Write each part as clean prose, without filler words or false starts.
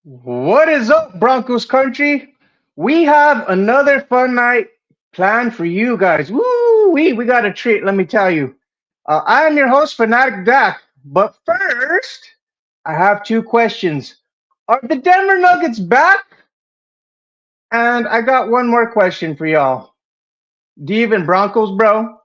What is up, Broncos Country? We have another fun night planned for you guys. Woo! We got a treat, let me tell you. I am your host, Fanatic Dak. But first, I have two questions. Are the Denver Nuggets back? And I got one more question for y'all. Do you even Broncos, bro?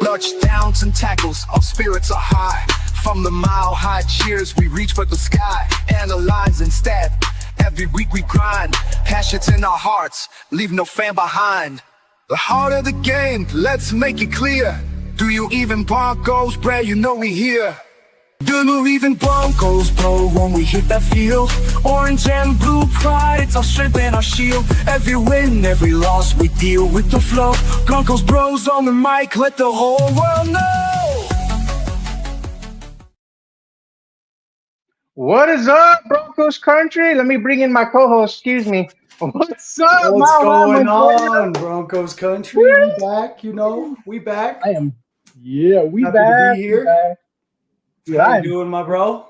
Touchdowns and tackles, our spirits are high. From the mile-high cheers, we reach for the sky. Analyze instead. Every week we grind. Passions in our hearts, leave no fan behind. The heart of the game, let's make it clear. Do you even Broncos, bro? You know we here. Do you even Broncos, bro, when we hit that field? Orange and blue pride, it's our strength and our shield. Every win, every loss, we deal with the flow. Broncos bros on the mic, let the whole world know. What is up, Broncos Country? Let me bring in my co-host. Excuse me. What's up, What's my going player? on, Broncos Country? We back, we back. I am. Yeah, we Happy to back. be here. We back. Dude, How you doing, my bro?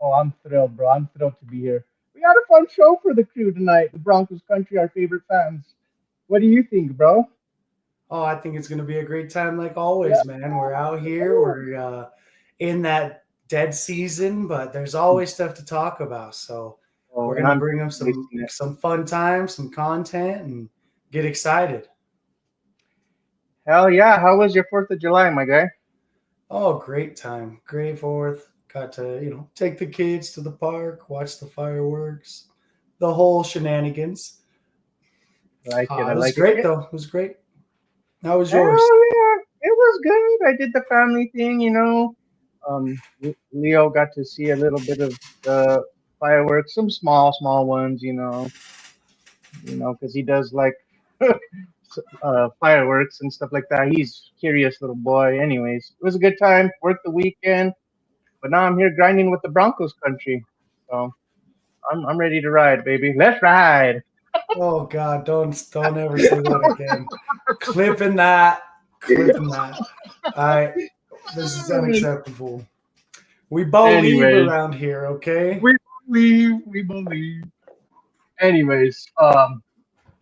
Oh, I'm thrilled, bro. I'm thrilled to be here. We got a fun show for the crew tonight. The Broncos Country, our favorite fans. What do you think, bro? Oh, I think it's gonna be a great time, like always, man. We're out here. We're in that dead season, but there's always stuff to talk about. So Oh, we're and gonna I'm bring them missing it. some fun times, some content, and get excited. Hell yeah! How was your 4th of July, my guy? Oh, great time, great Fourth. Got to take the kids to the park, watch the fireworks, the whole shenanigans. I like it. I It was like great it. though. It was great. How was Hell yours? yeah! It was good. I did the family thing. Leo got to see a little bit of the fireworks, some small ones. Because he does like fireworks and stuff like that. He's curious little boy. Anyways, it was a good time. Worked the weekend, but now I'm here grinding with the Broncos Country. So I'm ready to ride, baby. Let's ride. Oh God, don't ever say that again. Clipping that, clipping that. I This is unacceptable. We believe Anyways, around here, okay? we we believe. Anyways,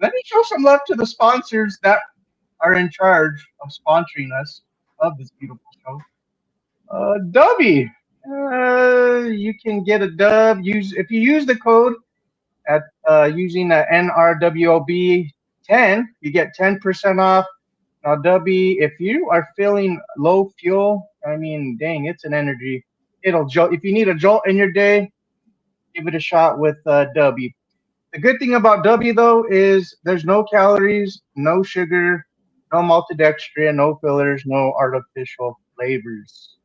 let me show some love to the sponsors that are in charge of sponsoring us of this beautiful show. Dubby, you can get a dub. Use if you use the code at using the NRWOB 10, you get 10% off. Now, Dubby, if you are feeling low fuel, I mean, dang, it's an energy. It'll jolt. If you need a jolt in your day, give it a shot with Dubby. The good thing about W though is there's no calories, no sugar, no maltodextrin, no fillers, no artificial flavors.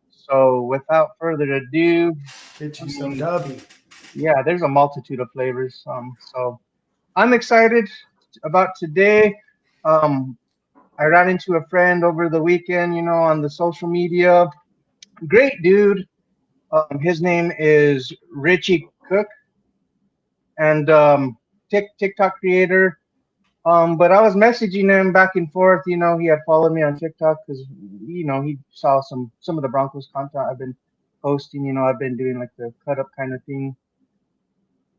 So without further ado, Get I you some mean, dubby. yeah, there's a multitude of flavors. So I'm excited about today. Um, I ran into a friend over the weekend, on the social media. Great dude. His name is Richie Cook, and TikTok creator. But I was messaging him back and forth. He had followed me on TikTok because he saw some of the Broncos content I've been posting. I've been doing like the cut up kind of thing.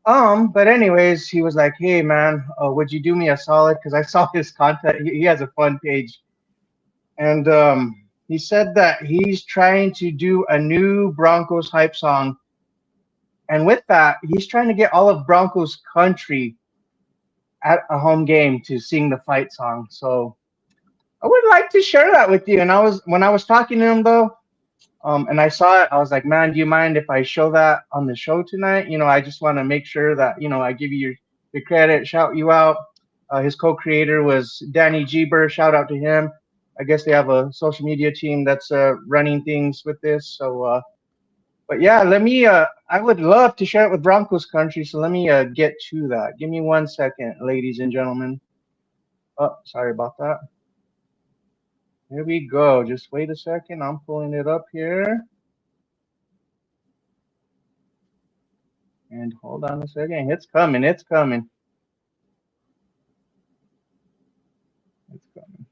But anyways, he was like, "Hey man, would you do me a solid? Because I saw his content. He has a fun page, and he said that he's trying to do a new Broncos hype song, and with that, he's trying to get all of Broncos country at a home game to sing the fight song. So I would like to share that with you. And when I was talking to him though, and I saw it, I was like, man, do you mind if I show that on the show tonight? I just want to make sure that I give you your credit, shout you out. His co-creator was Danny Geber. Shout out to him. I guess they have a social media team that's running things with this. So But yeah, let me. I would love to share it with Broncos Country. So let me get to that. Give me 1 second, ladies and gentlemen. Oh, sorry about that. Here we go. Just wait a second. I'm pulling it up here. And hold on a second. It's coming. It's coming. It's coming.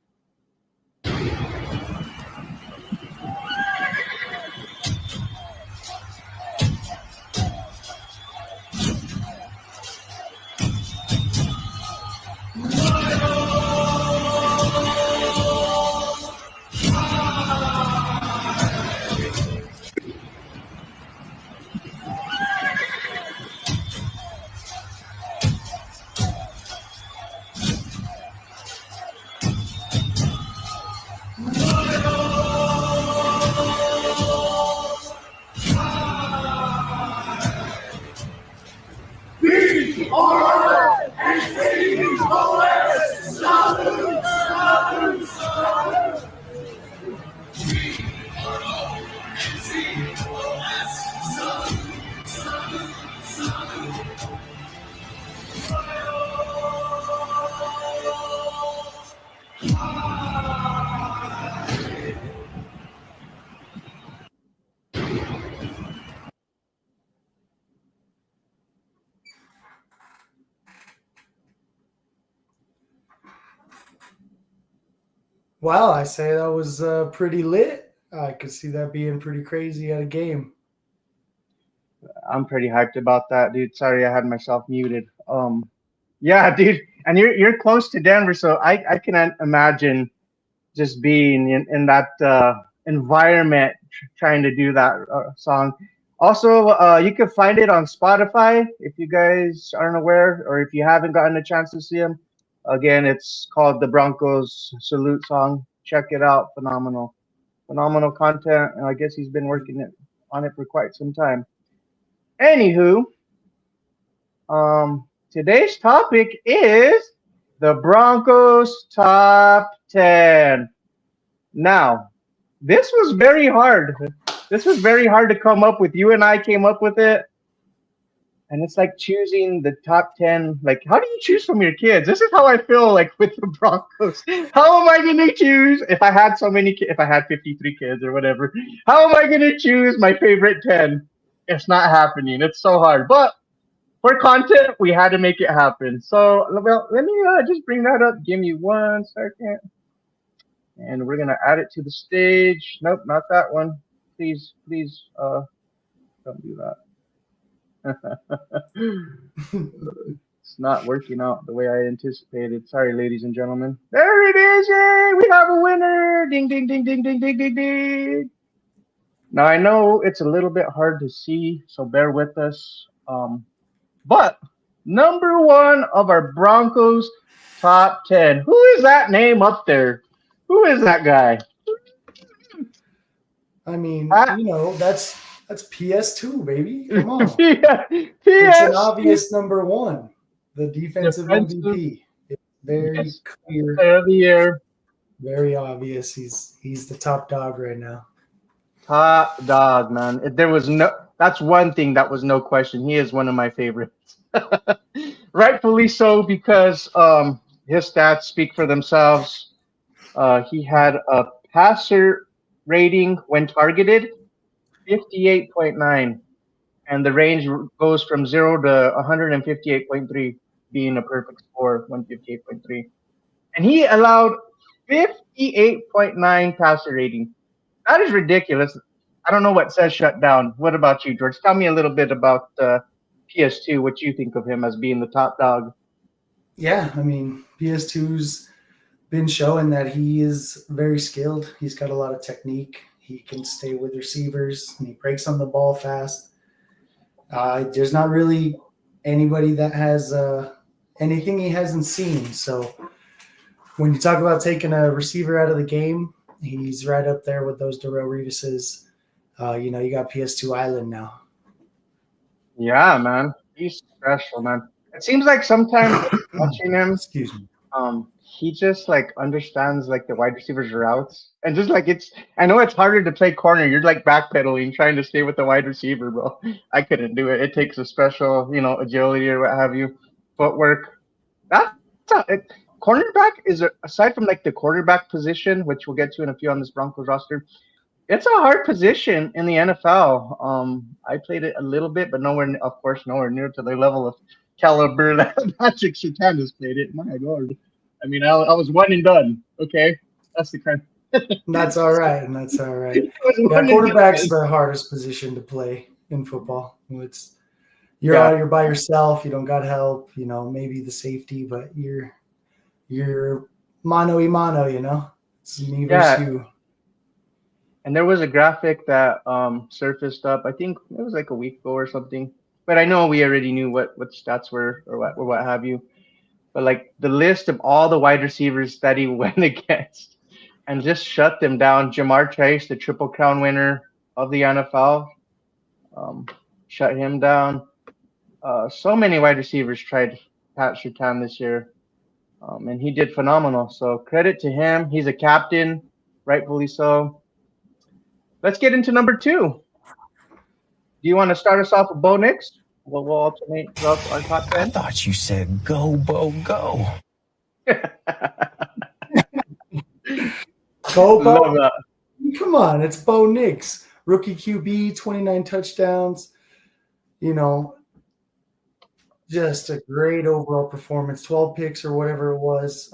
Wow, I say that was pretty lit. I could see that being pretty crazy at a game. I'm pretty hyped about that, dude. Sorry, I had myself muted. Yeah, dude, and you're close to Denver, so I can imagine just being in that environment trying to do that song. Also, you can find it on Spotify if you guys aren't aware, or if you haven't gotten a chance to see him. Again, it's called the Broncos Salute song. Check it out. Phenomenal, phenomenal content. And I guess he's been working on it for quite some time. Anywho, today's topic is the Broncos top 10. Now, this was very hard. This was very hard to come up with. You and I came up with it. And it's like choosing the top 10. Like, how do you choose from your kids? This is how I feel like with the Broncos. How am I going to choose if I had if I had 53 kids or whatever? How am I going to choose my favorite 10? It's not happening. It's so hard. But for content, we had to make it happen. So, well, let me just bring that up. Give me 1 second. And we're going to add it to the stage. Nope, not that one. Please, don't do that. It's not working out the way I anticipated. Sorry, ladies and gentlemen. There it is. Yay! We have a winner. Ding, ding, ding, ding, ding, ding, ding, ding. Now, I know it's a little bit hard to see, so bear with us. But number 1 of our Broncos top 10. Who is that name up there? Who is that guy? I mean, that's PS2, baby. Come on. Yeah, it's an obvious number 1. The defensive MVP. It's very clear. Of the year. Very obvious. He's the top dog right now. Top dog, man. That's one thing that was no question. He is one of my favorites. Rightfully so, because his stats speak for themselves. He had a passer rating when targeted 58.9, and the range goes from 0 to 158.3, being a perfect score, 158.3. And he allowed 58.9 passer rating. That is ridiculous. I don't know what says shut down. What about you, George? Tell me a little bit about PS2, what you think of him as being the top dog. Yeah, I mean, PS2's been showing that he is very skilled. He's got a lot of technique. He can stay with receivers, and he breaks on the ball fast. There's not really anybody that has anything he hasn't seen. So when you talk about taking a receiver out of the game, he's right up there with those Darrell Reeveses. You got PS2 Island now. Yeah, man. He's special, man. It seems like sometimes watching him, excuse me. he just like understands like the wide receivers routes and just like I know it's harder to play corner. You're like backpedaling, trying to stay with the wide receiver, bro. I couldn't do it. It takes a special, agility or what have you, footwork. That's not it. Cornerback is aside from like the quarterback position, which we'll get to in a few on this Broncos roster. It's a hard position in the NFL. I played it a little bit, but of course, nowhere near to the level of caliber that Patrick Surtain has played it. My lord. I mean, I was one and done. Okay, that's the kind. That's all right, and that's all right. Yeah, quarterback's the hardest position to play in football. You're by yourself. You don't got help. Maybe the safety, but you're mano a mano. It's me versus you. And there was a graphic that surfaced up. I think it was like a week ago or something. But I know we already knew what stats were or what have you. But like the list of all the wide receivers that he went against and just shut them down. Jamar Chase, the Triple Crown winner of the NFL, shut him down. So many wide receivers tried Pat Surtain this year, and he did phenomenal. So credit to him. He's a captain, rightfully so. Let's get into number 2. Do you want to start us off with Bo Nix? We'll alternate throughout our top 10. I thought you said go, Bo, go. Go, Bo. Come on, it's Bo Nix. Rookie QB, 29 touchdowns. Just a great overall performance. 12 picks or whatever it was.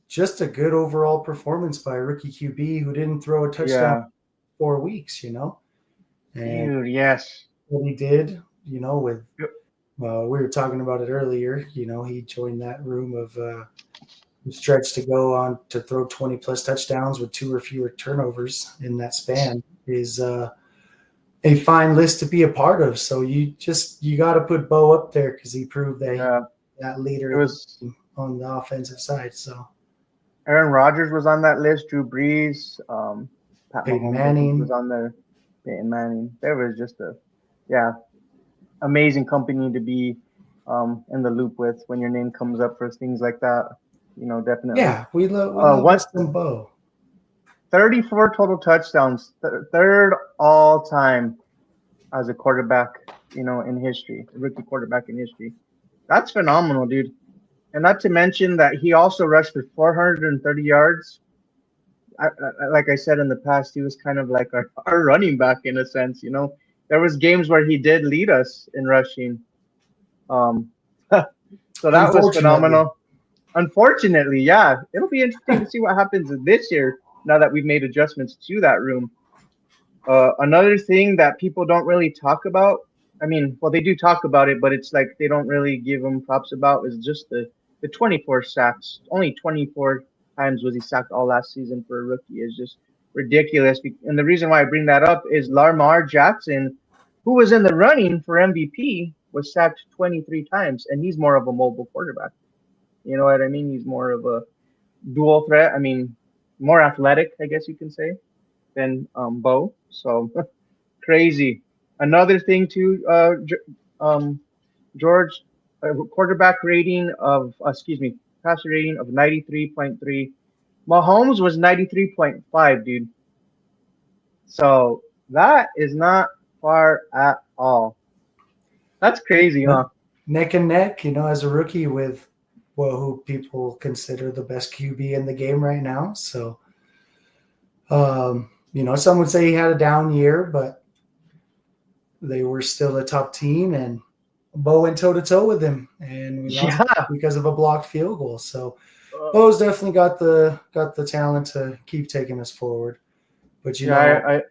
Just a good overall performance by a rookie QB who didn't throw a touchdown in 4 weeks, And Dude, yes. What he did, we were talking about it earlier. He joined that room of stretch to go on to throw 20-plus touchdowns with 2 or fewer turnovers in that span is a fine list to be a part of. So you got to put Bo up there because he proved that leader was on the offensive side. So Aaron Rodgers was on that list. Drew Brees, Peyton Manning was on there. Peyton Manning. There was just amazing company to be in the loop with when your name comes up for things like that. Definitely. Yeah, we love Weston Bo. 34 total touchdowns, third all time as a quarterback, in history, a rookie quarterback in history. That's phenomenal, dude. And not to mention that he also rushed for 430 yards. Like I said in the past, he was kind of like our running back in a sense, There was games where he did lead us in rushing. So that was phenomenal. Unfortunately, yeah. It'll be interesting to see what happens this year now that we've made adjustments to that room. Another thing that people don't really talk about, they do talk about it, but it's like they don't really give him props about is just the 24 sacks. Only 24 times was he sacked all last season for a rookie is just ridiculous. And the reason why I bring that up is Lamar Jackson, who was in the running for MVP, was sacked 23 times, and he's more of a mobile quarterback. You know what I mean? He's more of a dual threat. More athletic, I guess you can say, than Bo. So crazy. Another thing too, George, quarterback rating of passer rating of 93.3. Mahomes was 93.5, dude. So that is not far at all. That's crazy, huh? Neck and neck, as a rookie with who people consider the best QB in the game right now. So, some would say he had a down year, but they were still a top team, and Bo went toe-to-toe with him, and we lost because of a blocked field goal. So Bo's definitely got the talent to keep taking us forward. But, I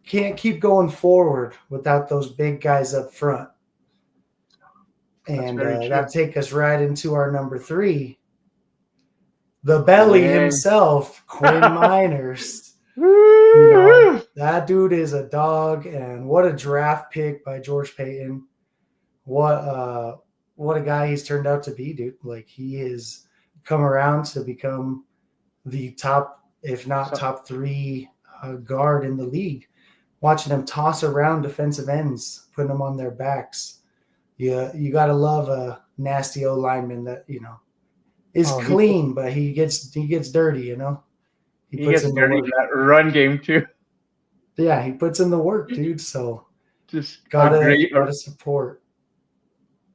can't keep going forward without those big guys up front. And that'll take us right into our number 3. The belly himself, Quinn Miners. That dude is a dog, and what a draft pick by George Payton. What a guy he's turned out to be, dude. Like, he has come around to become the top, if not top 3 guard in the league. Watching him toss around defensive ends, putting them on their backs. You got to love a nasty O lineman that, is Oh, clean, but he gets dirty, you know. he gets in the dirty in work. that run game too. Yeah, he puts in the work, dude. So Just a gotta great, support.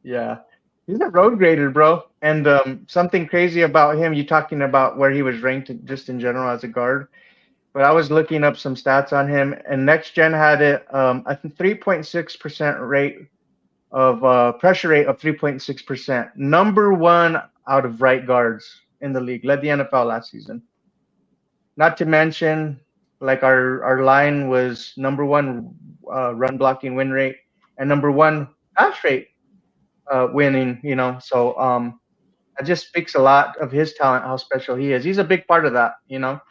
yeah. He's a road grader, bro. And something crazy about him, you talking about where he was ranked just in general as a guard. But I was looking up some stats on him, and Next Gen had it a 3.6% rate of pressure rate of 3.6%. Number one out of right guards in the league. Led the NFL last season. Not to mention, like our line was number one run blocking win rate and number one pass rate winning. You know, so that just speaks a lot of his talent, how special he is. He's a big part of that. You know.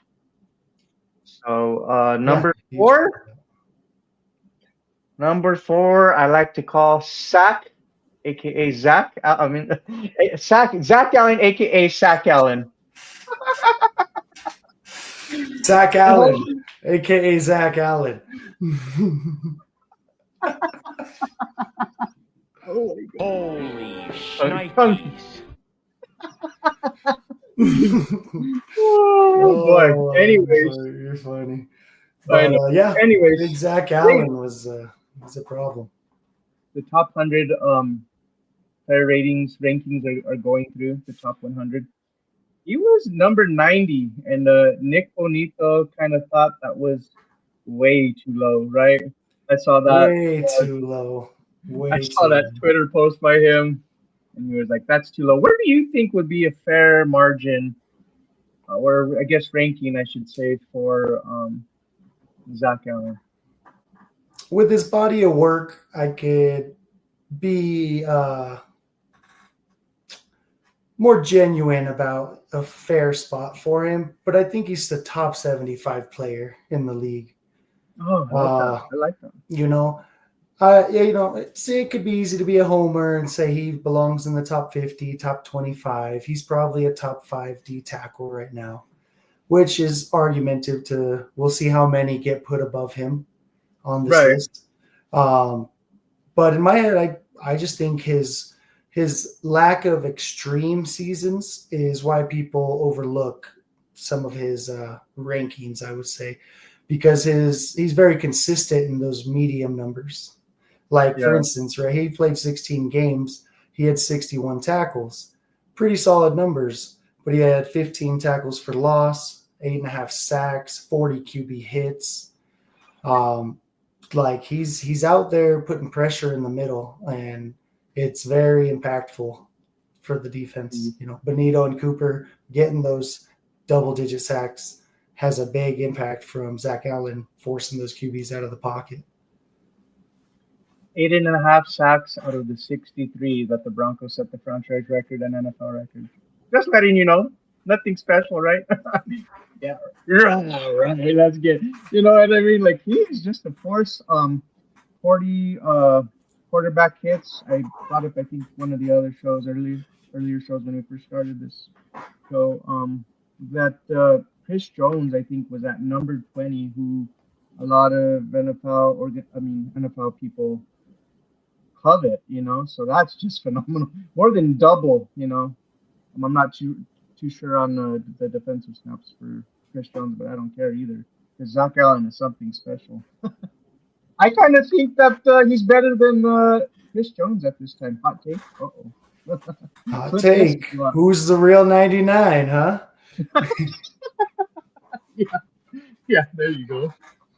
So Yeah, number huge four. part of that. Number four, I like to call Sack, aka Zach. I mean, Zach Allen, aka Sack Allen. Zach Allen, aka Zach Allen. Oh my God. Holy Chunkies. shnikes. Oh boy. Anyways, you're funny. I But know. yeah, Anyways, big Zach Allen was a problem. the top 100 player rankings are going through the top 100. He was number 90, and Nick Bonito kind of thought that was way too low, right? I saw that. Way too low. Way I saw too that low. Twitter post by him, and he was like, "That's too low." Where do you think would be a fair margin, or I guess ranking, I should say, for Zach Allen? With his body of work, I could be more genuine about a fair spot for him, but I think he's the top 75 player in the league. Oh, I like that. You know, yeah, you know, it could be easy to be a homer and say he belongs in the top 50, top 25. He's probably a top 5 D tackle right now, which is argumentative to, we'll see how many get put above him on this Right. list. But in my head, I just think his lack of extreme seasons is why people overlook some of his rankings, I would say, because he's very consistent in those medium numbers. Like, for instance, right, he played 16 games. He had 61 tackles. Pretty solid numbers, but he had 15 tackles for loss, 8.5 sacks, 40 QB hits. Like, he's out there putting pressure in the middle, and it's very impactful for the defense. You know, Bonito and Cooper getting those double-digit sacks has a big impact from Zach Allen forcing those QBs out of the pocket. 8.5 sacks out of the 63 that the Broncos set the franchise record and NFL record. Just letting you know, nothing special, right? Yeah, right. That's good. You know what I mean? Like, he's just a force. 40 quarterback hits. I brought up, I think, one of the other shows earlier shows when we first started this show. That Chris Jones, I think, was at number 20, who a lot of NFL people covet, you know, so that's just phenomenal. More than double, you know. I'm not too sure on the defensive snaps for Chris Jones, but I don't care either, because Zach Allen is something special. I kind of think that he's better than Chris Jones at this time. Hot take? Uh-oh. Hot take. Who's the real 99, huh? Yeah, there you go.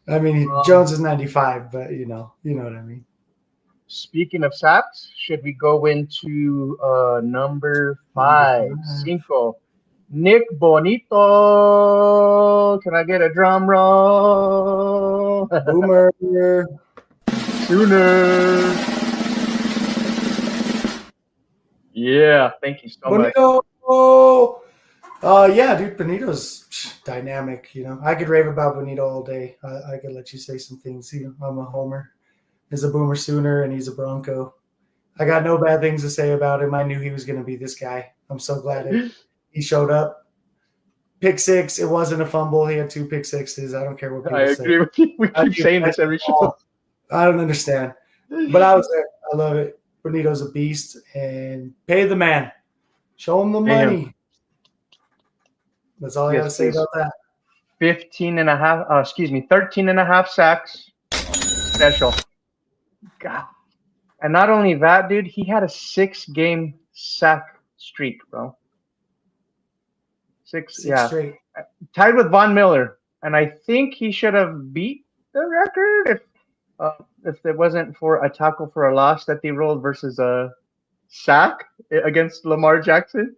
I mean, Jones is 95, but you know what I mean. Speaking of sacks, should we go into number 5? Cinco. Nick Bonito. Can I get a drum roll? Boomer. Sooner. Yeah, thank you so Bonito. Yeah, dude, Bonito's dynamic. You know, I could rave about Bonito all day. I could let you say some things. You know, I'm a homer. He's a Boomer Sooner, and he's a Bronco. I got no bad things to say about him. I knew he was going to be this guy. I'm so glad he showed up. Pick 6. It wasn't a fumble. He had 2 pick 6s. I don't care what people say. I agree with you. We keep saying this every show. I don't understand. But I was there. I love it. Bonito's a beast. And pay the man. Show him the money. That's all I Yes, got to say please. about that. 13 and a half sacks. Special. God. And not only that, dude, he had a 6-game sack streak, bro. Six Straight. tied with Von Miller, and I think he should have beat the record if it wasn't for a tackle for a loss that they rolled versus a sack against Lamar Jackson.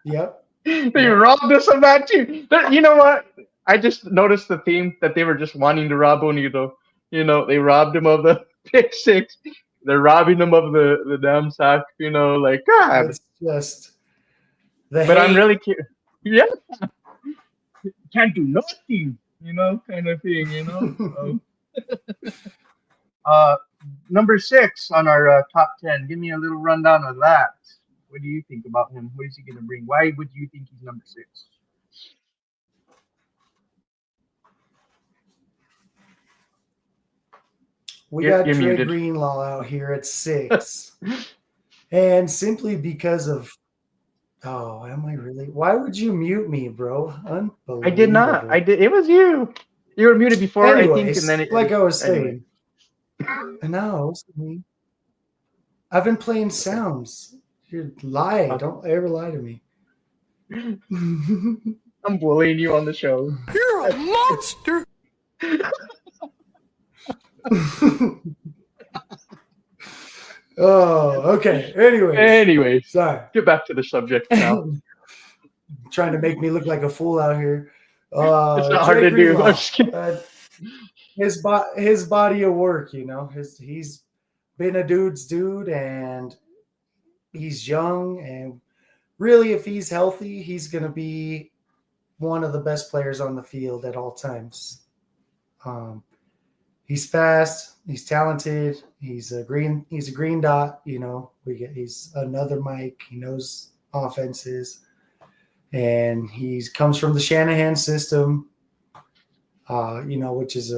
Yep. They robbed us of that too. You know what? I just noticed the theme that they were just wanting to rob Bonito. You know, they robbed him of the pick six. They're robbing him of the damn sack. You know, like God. It's just the But I'm hate. really curious. Yeah. Can't do nothing, you know, kind of thing, you know. So. Number 6 on our top 10. Give me a little rundown of that. What do you think about him? What is he going to bring? Why would you think he's number 6? We got You're Trey muted. Greenlaw out here at 6. And simply because of am I really? Why would you mute me, bro? Unbelievable. I did not. I did. It was you. You were muted before, Anyways, I think, and then like I was anyway. saying. And now it's me. I've been playing sounds. You lie. Don't ever lie to me. I'm bullying you on the show. You're a monster. Oh, okay. Anyways, Sorry. get back to the subject now. Trying to make me look like a fool out here. It's not hard to do. I'm just kidding. His body of work, you know, he's been a dude's dude, and he's young, and really, if he's healthy, he's going to be one of the best players on the field at all times. He's fast. He's talented. He's a green dot. You know, he's another Mike. He knows offenses, and he comes from the Shanahan system. You know, which is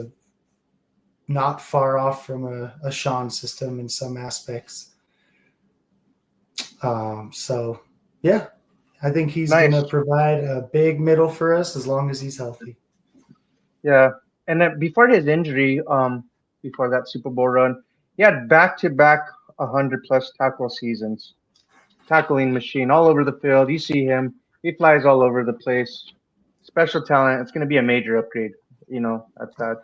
not far off from a Sean system in some aspects. So yeah, I think he's going to provide a big middle for us as long as he's healthy. Yeah. And then before his injury, before that Super Bowl run, he had back-to-back 100-plus tackle seasons. Tackling machine all over the field. You see him. He flies all over the place. Special talent. It's going to be a major upgrade, you know, at that.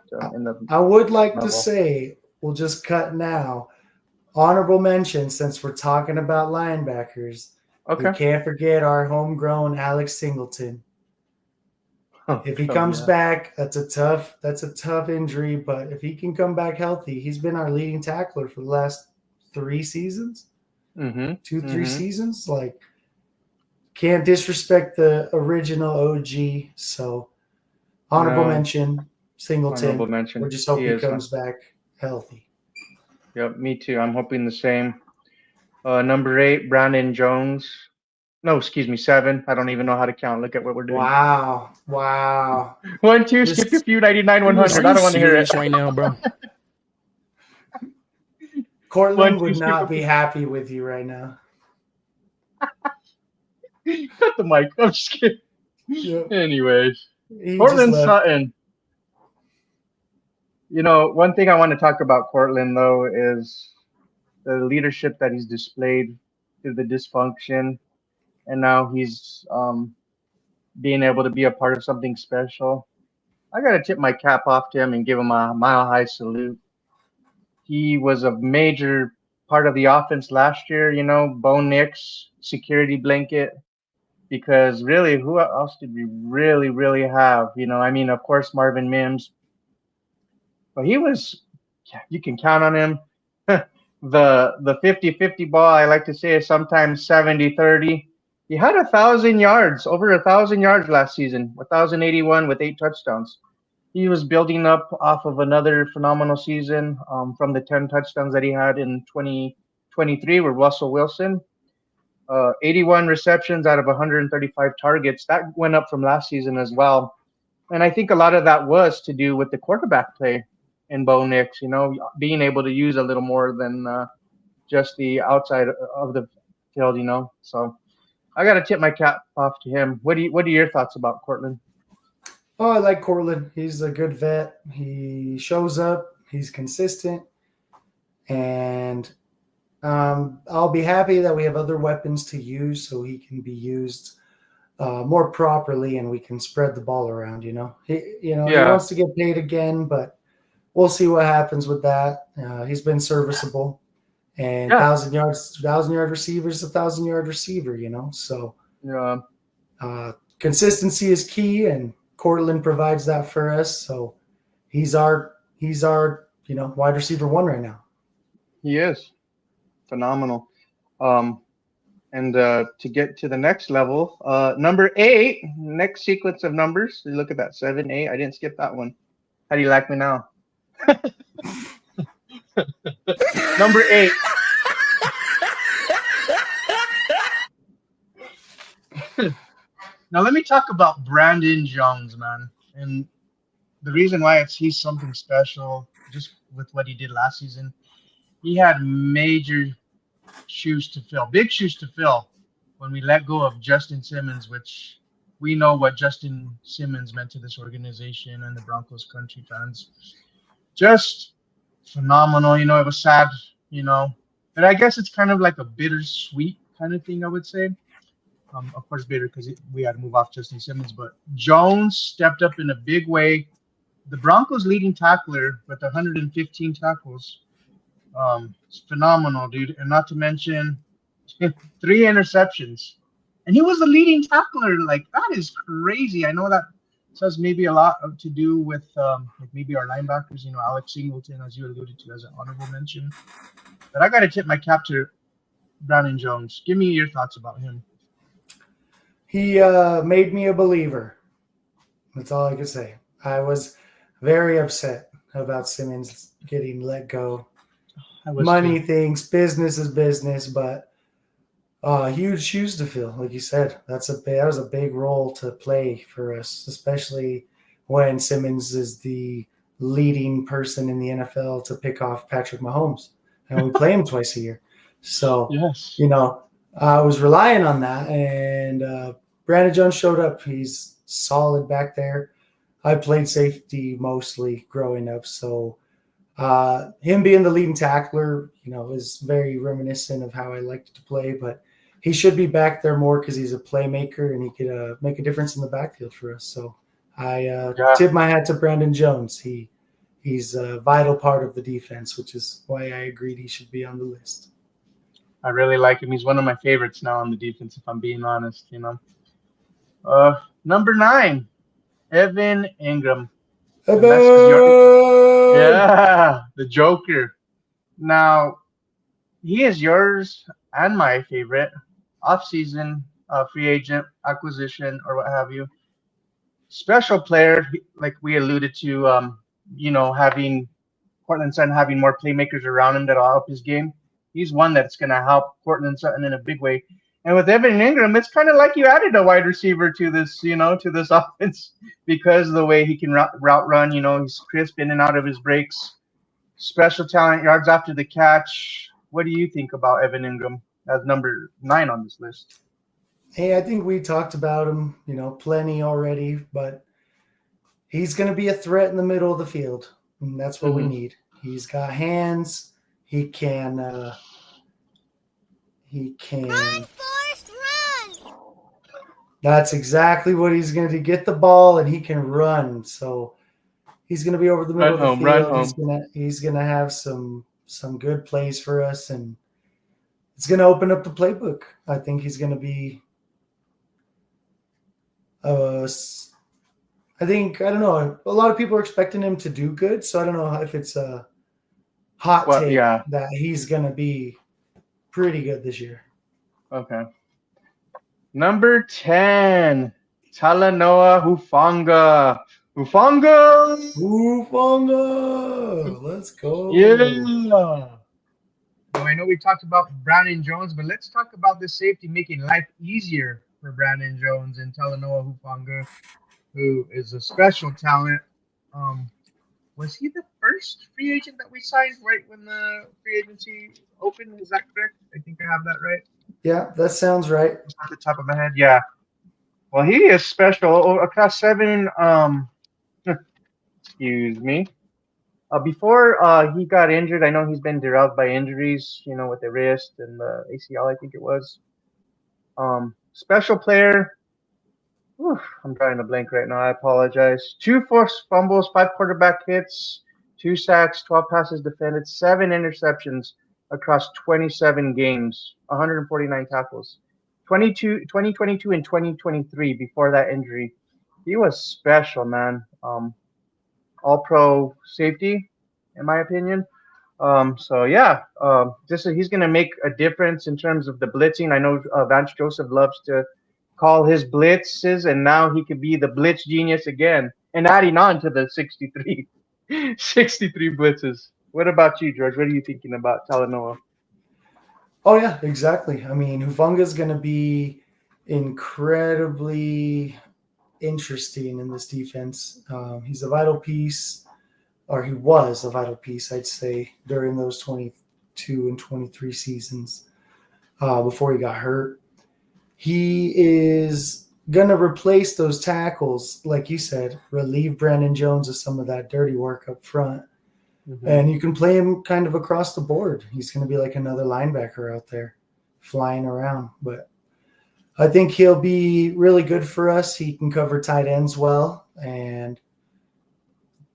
I would like to say, we'll just cut now. Honorable mention, since we're talking about linebackers. Okay. We can't forget our homegrown Alex Singleton. If he comes back, that's a tough injury. But if he can come back healthy, he's been our leading tackler for the last 3 seasons, 2-3 seasons. Like, can't disrespect the original OG. So, honorable mention, Singleton. Honorable mention. We just hope he comes back healthy. Yep, me too. I'm hoping the same. Number 8, Brandon Jones. No, excuse me, 7. I don't even know how to count. Look at what we're doing. Wow. 1, 2, skip your few, 99, 100. I don't want to hear it right now, bro. Cortland would not be happy with you right now. Cut the mic. I'm just kidding. Yep. Anyways, Cortland Sutton. You know, one thing I want to talk about Cortland, though, is the leadership that he's displayed through the dysfunction. And now he's being able to be a part of something special. I got to tip my cap off to him and give him a mile-high salute. He was a major part of the offense last year, you know, Bo Nix, security blanket, because really, who else did we really have? You know, I mean, of course, Marvin Mims. But he was, you can count on him. The 50-50 ball, I like to say, is sometimes 70-30. He had 1,000 yards, over 1,000 yards last season, 1,081 with 8 touchdowns. He was building up off of another phenomenal season from the 10 touchdowns that he had in 2023 with Russell Wilson. 81 receptions out of 135 targets. That went up from last season as well. And I think a lot of that was to do with the quarterback play in Bo Nix, you know, being able to use a little more than just the outside of the field, you know. So I gotta tip my cap off to him. What are your thoughts about Cortland? Oh, I like Cortland. He's a good vet. He shows up. He's consistent, and I'll be happy that we have other weapons to use, so he can be used more properly, and we can spread the ball around. He wants to get paid again, but we'll see what happens with that. He's been serviceable, and 1,000-yard receiver is 1,000-yard receiver. So consistency is key, and Cortland provides that for us. So he's our wide receiver 1 right now. He is phenomenal. And to get to the next level, number 8, next sequence of numbers. You look at that 7, 8. I didn't skip that one. How do you like me now? Number 8. Now let me talk about Brandon Jones, man. And the reason why he's something special, just with what he did last season. He had major shoes to fill, big shoes to fill, when we let go of Justin Simmons, which we know what Justin Simmons meant to this organization and the Broncos Country fans. Just phenomenal. It was sad, but I guess it's kind of like a bittersweet kind of thing, I would say. Of course, bitter because we had to move off Justin Simmons, but Jones stepped up in a big way. The Broncos' leading tackler with 115 tackles. It's phenomenal, dude. And not to mention 3 interceptions. And he was the leading tackler. Like, that is crazy. I know that says maybe a lot to do with maybe our linebackers, Alex Singleton, as you alluded to, as an honorable mention. But I got to tip my cap to Brandon Jones. Give me your thoughts about him. He made me a believer. That's all I could say. I was very upset about Simmons getting let go. Money things, business is business, but huge shoes to fill, like you said. That was a big role to play for us, especially when Simmons is the leading person in the NFL to pick off Patrick Mahomes, and we play him twice a year. So, yes. I was relying on that, and Brandon Jones showed up. He's solid back there. I played safety mostly growing up, so him being the leading tackler, is very reminiscent of how I liked to play, but he should be back there more because he's a playmaker and he could make a difference in the backfield for us. So I tip my hat to Brandon Jones. He's a vital part of the defense, which is why I agreed he should be on the list. I really like him. He's one of my favorites now on the defense, if I'm being honest, Number 9, Evan Ingram. The Joker. Now, he is yours and my favorite off-season free agent acquisition or what have you. Special player, like we alluded to, having Cortland Sutton having more playmakers around him that'll help his game. He's one that's going to help Cortland Sutton in a big way. And with Evan Ingram, it's kind of like you added a wide receiver to this, to this offense because of the way he can route run. He's crisp in and out of his breaks. Special talent, yards after the catch. What do you think about Evan Ingram as number 9 on this list? Hey, I think we talked about him, plenty already, but he's going to be a threat in the middle of the field. And that's what we need. He's got hands. He can. Run, Forrest, run! That's exactly what he's going to do. Get the ball, and he can run. So he's going to be over the middle of the field. He's going to have some good plays for us, and it's going to open up the playbook. I think he's going to be. I don't know. A lot of people are expecting him to do good, so I don't know if it's a hot take that he's going to be pretty good this year. Okay. Number 10, Talanoa Hufanga. Let's go. Yeah. I know we talked about Brandon Jones, but let's talk about this safety making life easier for Brandon Jones and Talanoa Hufanga, who is a special talent. Was he the first free agent that we signed right when the free agency opened? Is that correct? I think I have that right. Yeah, that sounds right. Off the top of my head, yeah. Well, he is special. Across 7. Excuse me. Before he got injured, I know he's been derailed by injuries. You know, with the wrist and the ACL, I think it was. Special player. Whew, I'm drawing a blank right now. I apologize. 2 forced fumbles, 5 quarterback hits, 2 sacks, 12 passes defended, 7 interceptions across 27 games, 149 tackles. 2022 and 2023 before that injury. He was special, man. All-pro safety, in my opinion. So yeah, he's gonna make a difference in terms of the blitzing. I know Vance Joseph loves to call his blitzes, and now he could be the blitz genius again, and adding on to the 63 blitzes. What about you, George? What are you thinking about Talanoa? Oh yeah, exactly. I mean, Hufanga's going to be incredibly interesting in this defense. He's a vital piece, or he was a vital piece, I'd say, during those 22 and 23 seasons before he got hurt. He is going to replace those tackles, like you said, relieve Brandon Jones of some of that dirty work up front. Mm-hmm. And you can play him kind of across the board. He's going to be like another linebacker out there flying around. But I think he'll be really good for us. He can cover tight ends well. And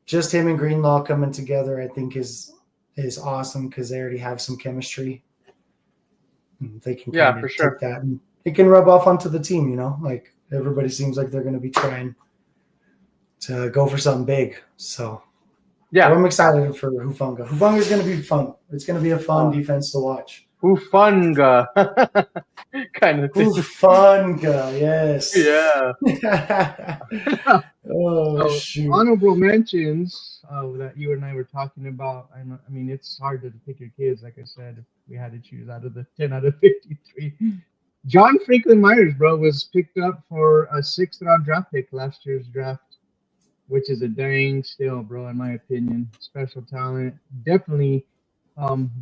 just him and Greenlaw coming together, I think, is awesome because they already have some chemistry. They can for sure. take that and it can rub off onto the team, you know, like everybody seems like they're going to be trying to go for something big. So, yeah, I'm excited for Hufanga. Hufanga is going to be fun. It's going to be a fun defense to watch. Hufanga. Kind of thing. Hufanga, yes. Yeah. Shoot. Honorable mentions that you and I were talking about. I mean, it's hard to pick your kids, like I said, if we had to choose out of the 10 out of 53. John Franklin Myers, bro, was picked up for a 6th-round draft pick last year's draft, which is a dang steal, bro, in my opinion. Special talent. Definitely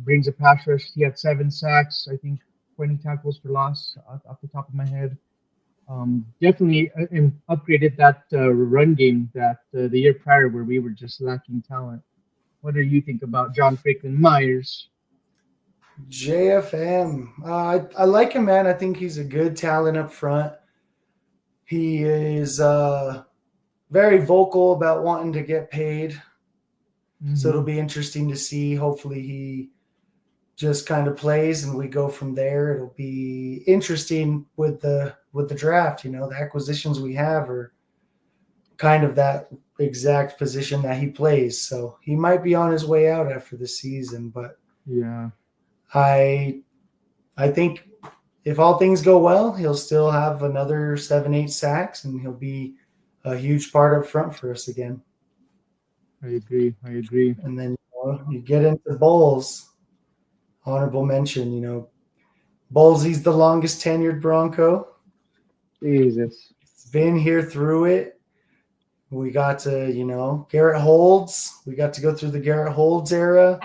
brings a pass rush. He had 7 sacks, I think 20 tackles for loss off the top of my head. Definitely upgraded that run game that the year prior where we were just lacking talent. What do you think about John Franklin Myers? JFM. I like him, man. I think he's a good talent up front. He is very vocal about wanting to get paid. Mm-hmm. So it'll be interesting to see. Hopefully he just kind of plays and we go from there. It'll be interesting with the draft. You know, the acquisitions we have are kind of that exact position that he plays. So he might be on his way out after the season, but yeah. I think if all things go well, he'll still have another 7-8 sacks, and he'll be a huge part up front for us again. I agree. And then you get into Bowles, honorable mention. You know, Bowles, he's the longest tenured Bronco. Jesus, he's been here through it. We got to, Garrett Holds. We got to go through the Garrett Holds era.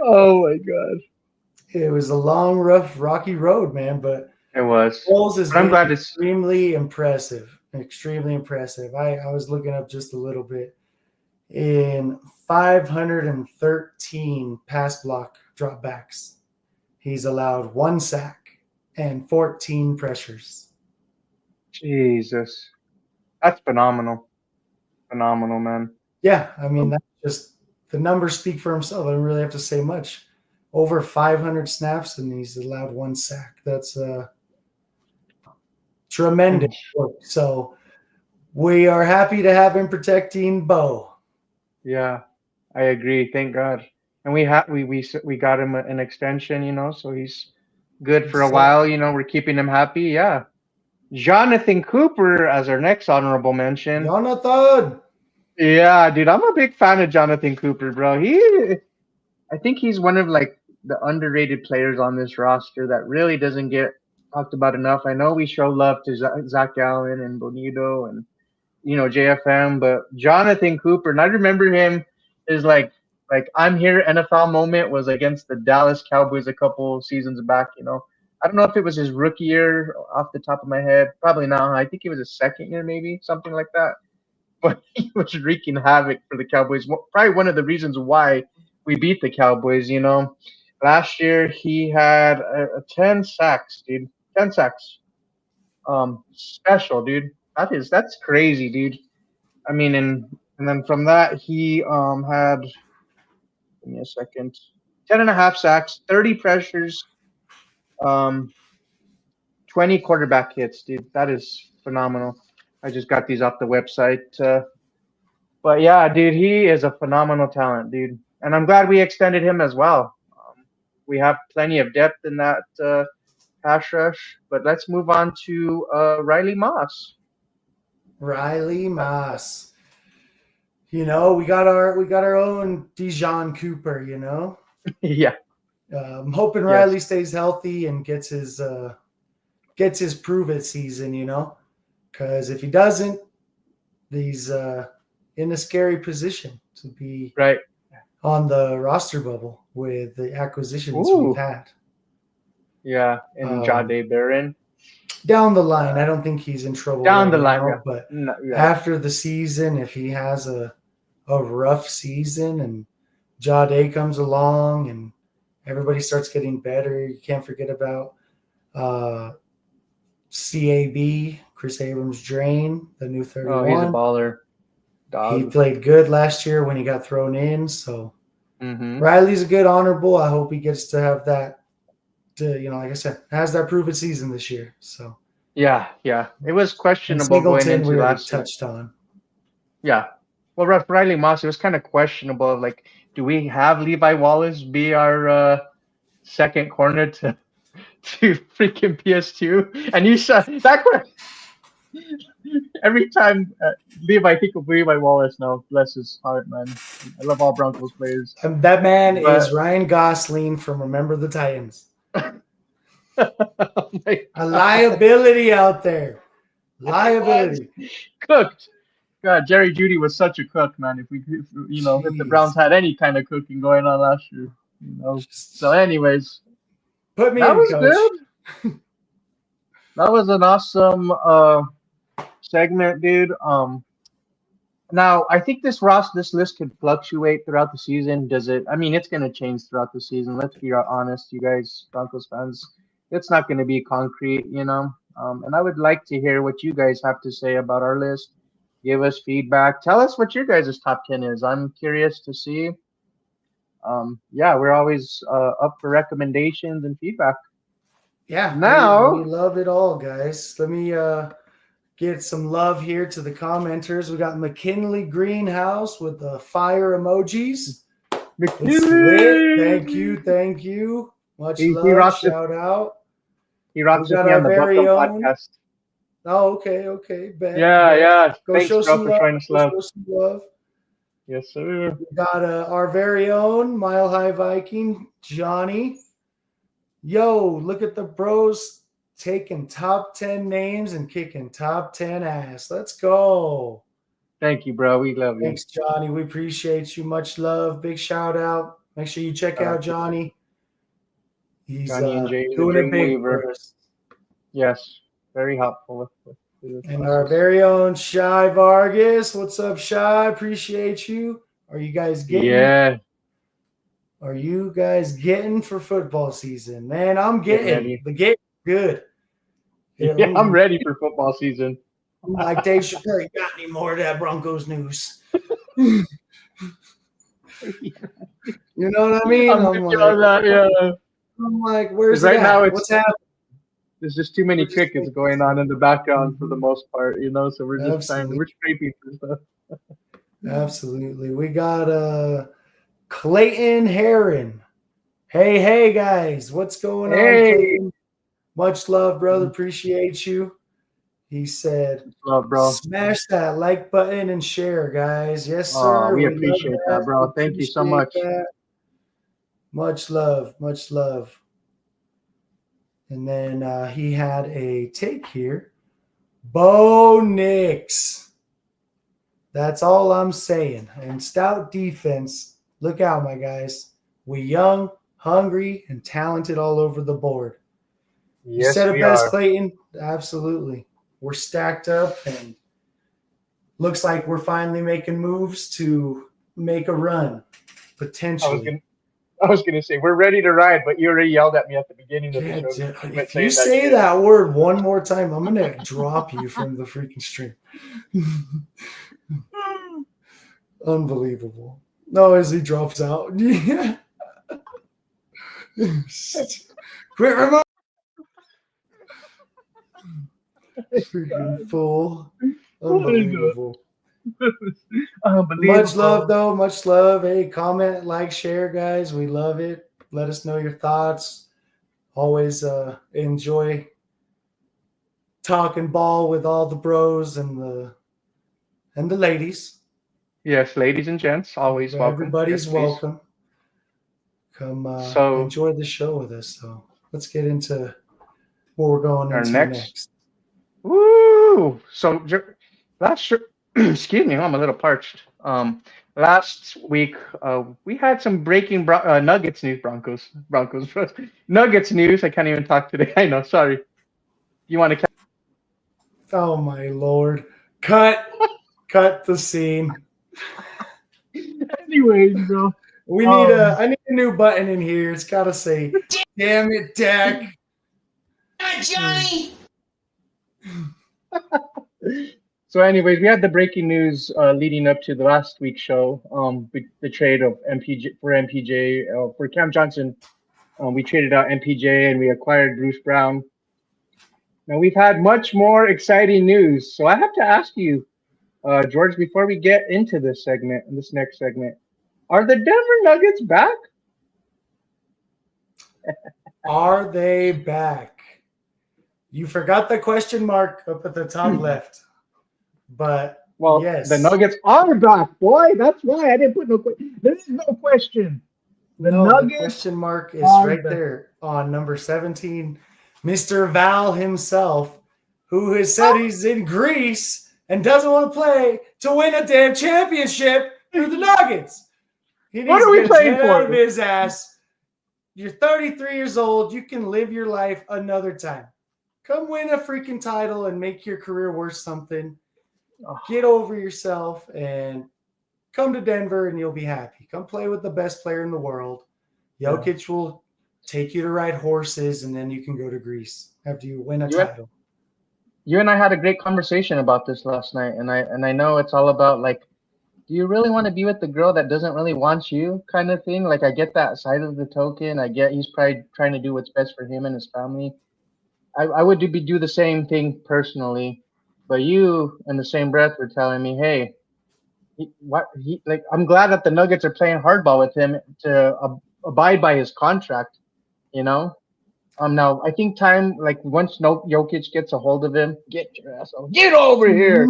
Oh my God! It was a long, rough, rocky road, man. But it was. I'm glad it's extremely impressive. Extremely impressive. I was looking up just a little bit. In 513 pass block dropbacks, he's allowed 1 sack and 14 pressures. Jesus, that's phenomenal. Phenomenal, man. Yeah, I mean that's just. The numbers speak for himself. I don't really have to say much. Over 500 snaps, and he's allowed 1 sack. That's tremendous work. So we are happy to have him protecting Bo. Yeah, I agree. Thank God. And we got him an extension, so he's good for a while. We're keeping him happy. Yeah. Jonathan Cooper as our next honorable mention. Jonathan. Yeah, dude, I'm a big fan of Jonathan Cooper, bro. I think he's one of the underrated players on this roster that really doesn't get talked about enough. I know we show love to Zach Allen and Bonito and JFM, but Jonathan Cooper, and I remember him as a Like, I'm here NFL moment was against the Dallas Cowboys a couple seasons back. I don't know if it was his rookie year off the top of my head. Probably not. I think it was his second year, maybe something like that. But he was wreaking havoc for the Cowboys. Probably one of the reasons why we beat the Cowboys. Last year he had 10 sacks, dude. 10 sacks. Special, dude. That's crazy, dude. I mean, and then from that he had, give me a second, 10.5 sacks, 30 pressures, 20 quarterback hits, dude. That is phenomenal. I just got these off the website. But yeah, dude, he is a phenomenal talent, dude. And I'm glad we extended him as well. We have plenty of depth in that pass rush. But let's move on to Riley Moss. Riley Moss. We got our own Dijon Cooper. Yeah. I'm hoping Riley stays healthy and gets his prove it season. Because if he doesn't, he's in a scary position to be right on the roster bubble with the acquisitions we've had. Yeah, and Jahdae Barron. Down the line, I don't think he's in trouble down the now, line, but no, after the season, if he has a rough season and Jahdae comes along and everybody starts getting better, you can't forget about CAB, Chris Abrams-Drain, the new 31. Oh, he's a baller. Dog. He played good last year when he got thrown in. So Riley's a good honorable. I hope he gets to have that. Like I said, has that proven season this year. So yeah, it was questionable going into last year. Touched on. Yeah, well, Riley Moss, it was kind of questionable. Like, do we have Levi Wallace be our second corner to freaking PS2? And you said that question. Every time I think of Levi Wallace now, bless his heart, man. I love all Broncos players. That man is Ryan Gosling from Remember the Titans. A liability out there. Liability. Cooked. God, Jerry Jeudy was such a cook, man. If the Browns had any kind of cooking going on last year, So, anyways, put me that in, was coach. Good. That was an awesome segment, dude. Now I think this list could fluctuate throughout the season. Does it? I mean, it's going to change throughout the season. Let's be honest, you guys, Broncos fans. It's not going to be concrete, And I would like to hear what you guys have to say about our list. Give us feedback. Tell us what your guys' top 10 is. I'm curious to see. We're always up for recommendations and feedback. Yeah, now we love it all, guys. Let me get some love here to the commenters. We got McKinley Greenhouse with the fire emojis. It's lit. Thank you. Much love. Shout out. He rocks with me on the Buckham podcast. Oh, okay. Bet. Yeah. Go Thanks, show some love. Yes, sir. We got our very own Mile High Viking, Johnny. Yo, look at the bros taking top 10 names and kicking top 10 ass. Let's go. Thank you, bro. We love you. Thanks, Johnny. We appreciate you. Much love. Big shout out. Make sure you check out Johnny. He's Johnny and Jay, doing it big for us. Yes, very helpful. And our very own Shy Vargas. What's up, Shy? Appreciate you. Are you guys getting? Yeah. Are you guys getting for football season? Man, I'm getting. The game good. Yeah, I'm ready for football season. I'm like Dave Chappelle, you got any more of that Broncos news? You know what I mean? I'm like, where's right it now? What's happening? There's just too many crickets going on in the background for the most part, So we're just we're scraping for stuff. Absolutely. We got Clayton Heron. Hey guys, what's going on, Clayton? Much love, brother. Appreciate you. He said, love, bro. Smash that like button and share, guys. Yes, sir. We appreciate that, bro. Thank you so much. That. Much love. And then he had a take here. Bo Nix. That's all I'm saying. And stout defense look out, my guys. We young, hungry, and talented all over the board. You Yes, said it we best, are. Clayton. Absolutely. We're stacked up, and looks like we're finally making moves to make a run, potentially. I was gonna say we're ready to ride, but you already yelled at me at the beginning of the Yeah, show. dude, Quit if you saying that say shit. that word one more time, I'm gonna drop you from the freaking stream. Unbelievable. No, as he drops out. Yeah. Quit remote. Freaking fool. Unbelievable. Much love, though. Much love. Hey, comment, like, share, guys. We love it. Let us know your thoughts. Always enjoy talking ball with all the bros and the ladies. Yes, ladies and gents, always welcome. Everybody's Yes, please. welcome. Come So- enjoy the show with us. So let's get into what we're going Our into next- next. Woo! So last excuse me, I'm a little parched. Last week we had some breaking Nuggets news. Broncos Nuggets news. I can't even talk today. I know. Sorry. You want to? Oh my lord! Cut the scene. Anyways, bro. We need I need a new button in here. It's got to say, "Damn it, Dak." Johnny. So, anyways, we had the breaking news leading up to the last week's show. The trade of MPJ for Cam Johnson. We traded out MPJ and we acquired Bruce Brown. Now we've had much more exciting news. So I have to ask you, George, before we get into this next segment, are the Denver Nuggets back? Are they back? You forgot the question mark up at the top left. But Well, yes, the Nuggets are back, boy. That's why I didn't put no question. There is no question. The Nuggets question mark is are right back. there on number 17. Mr. Val himself, who has said he's in Greece and doesn't want to play to win a damn championship for the Nuggets. He needs What are to we get his playing head out for? of his ass. You're 33 years old. You can live your life another time. Come win a freaking title and make your career worth something. Get over yourself and come to Denver and you'll be happy. Come play with the best player in the world. Jokic will take you to ride horses, and then you can go to Greece after you win a title. You and I had a great conversation about this last night, and I know it's all about, like, do you really want to be with the girl that doesn't really want you, kind of thing? Like, I get that side of the token. I get he's probably trying to do what's best for him and his family. I would do the same thing personally, but you, in the same breath, were telling me, hey, I'm glad that the Nuggets are playing hardball with him to abide by his contract, you know. Now I think time, like, once Jokic gets a hold of him, get your ass over, get over here.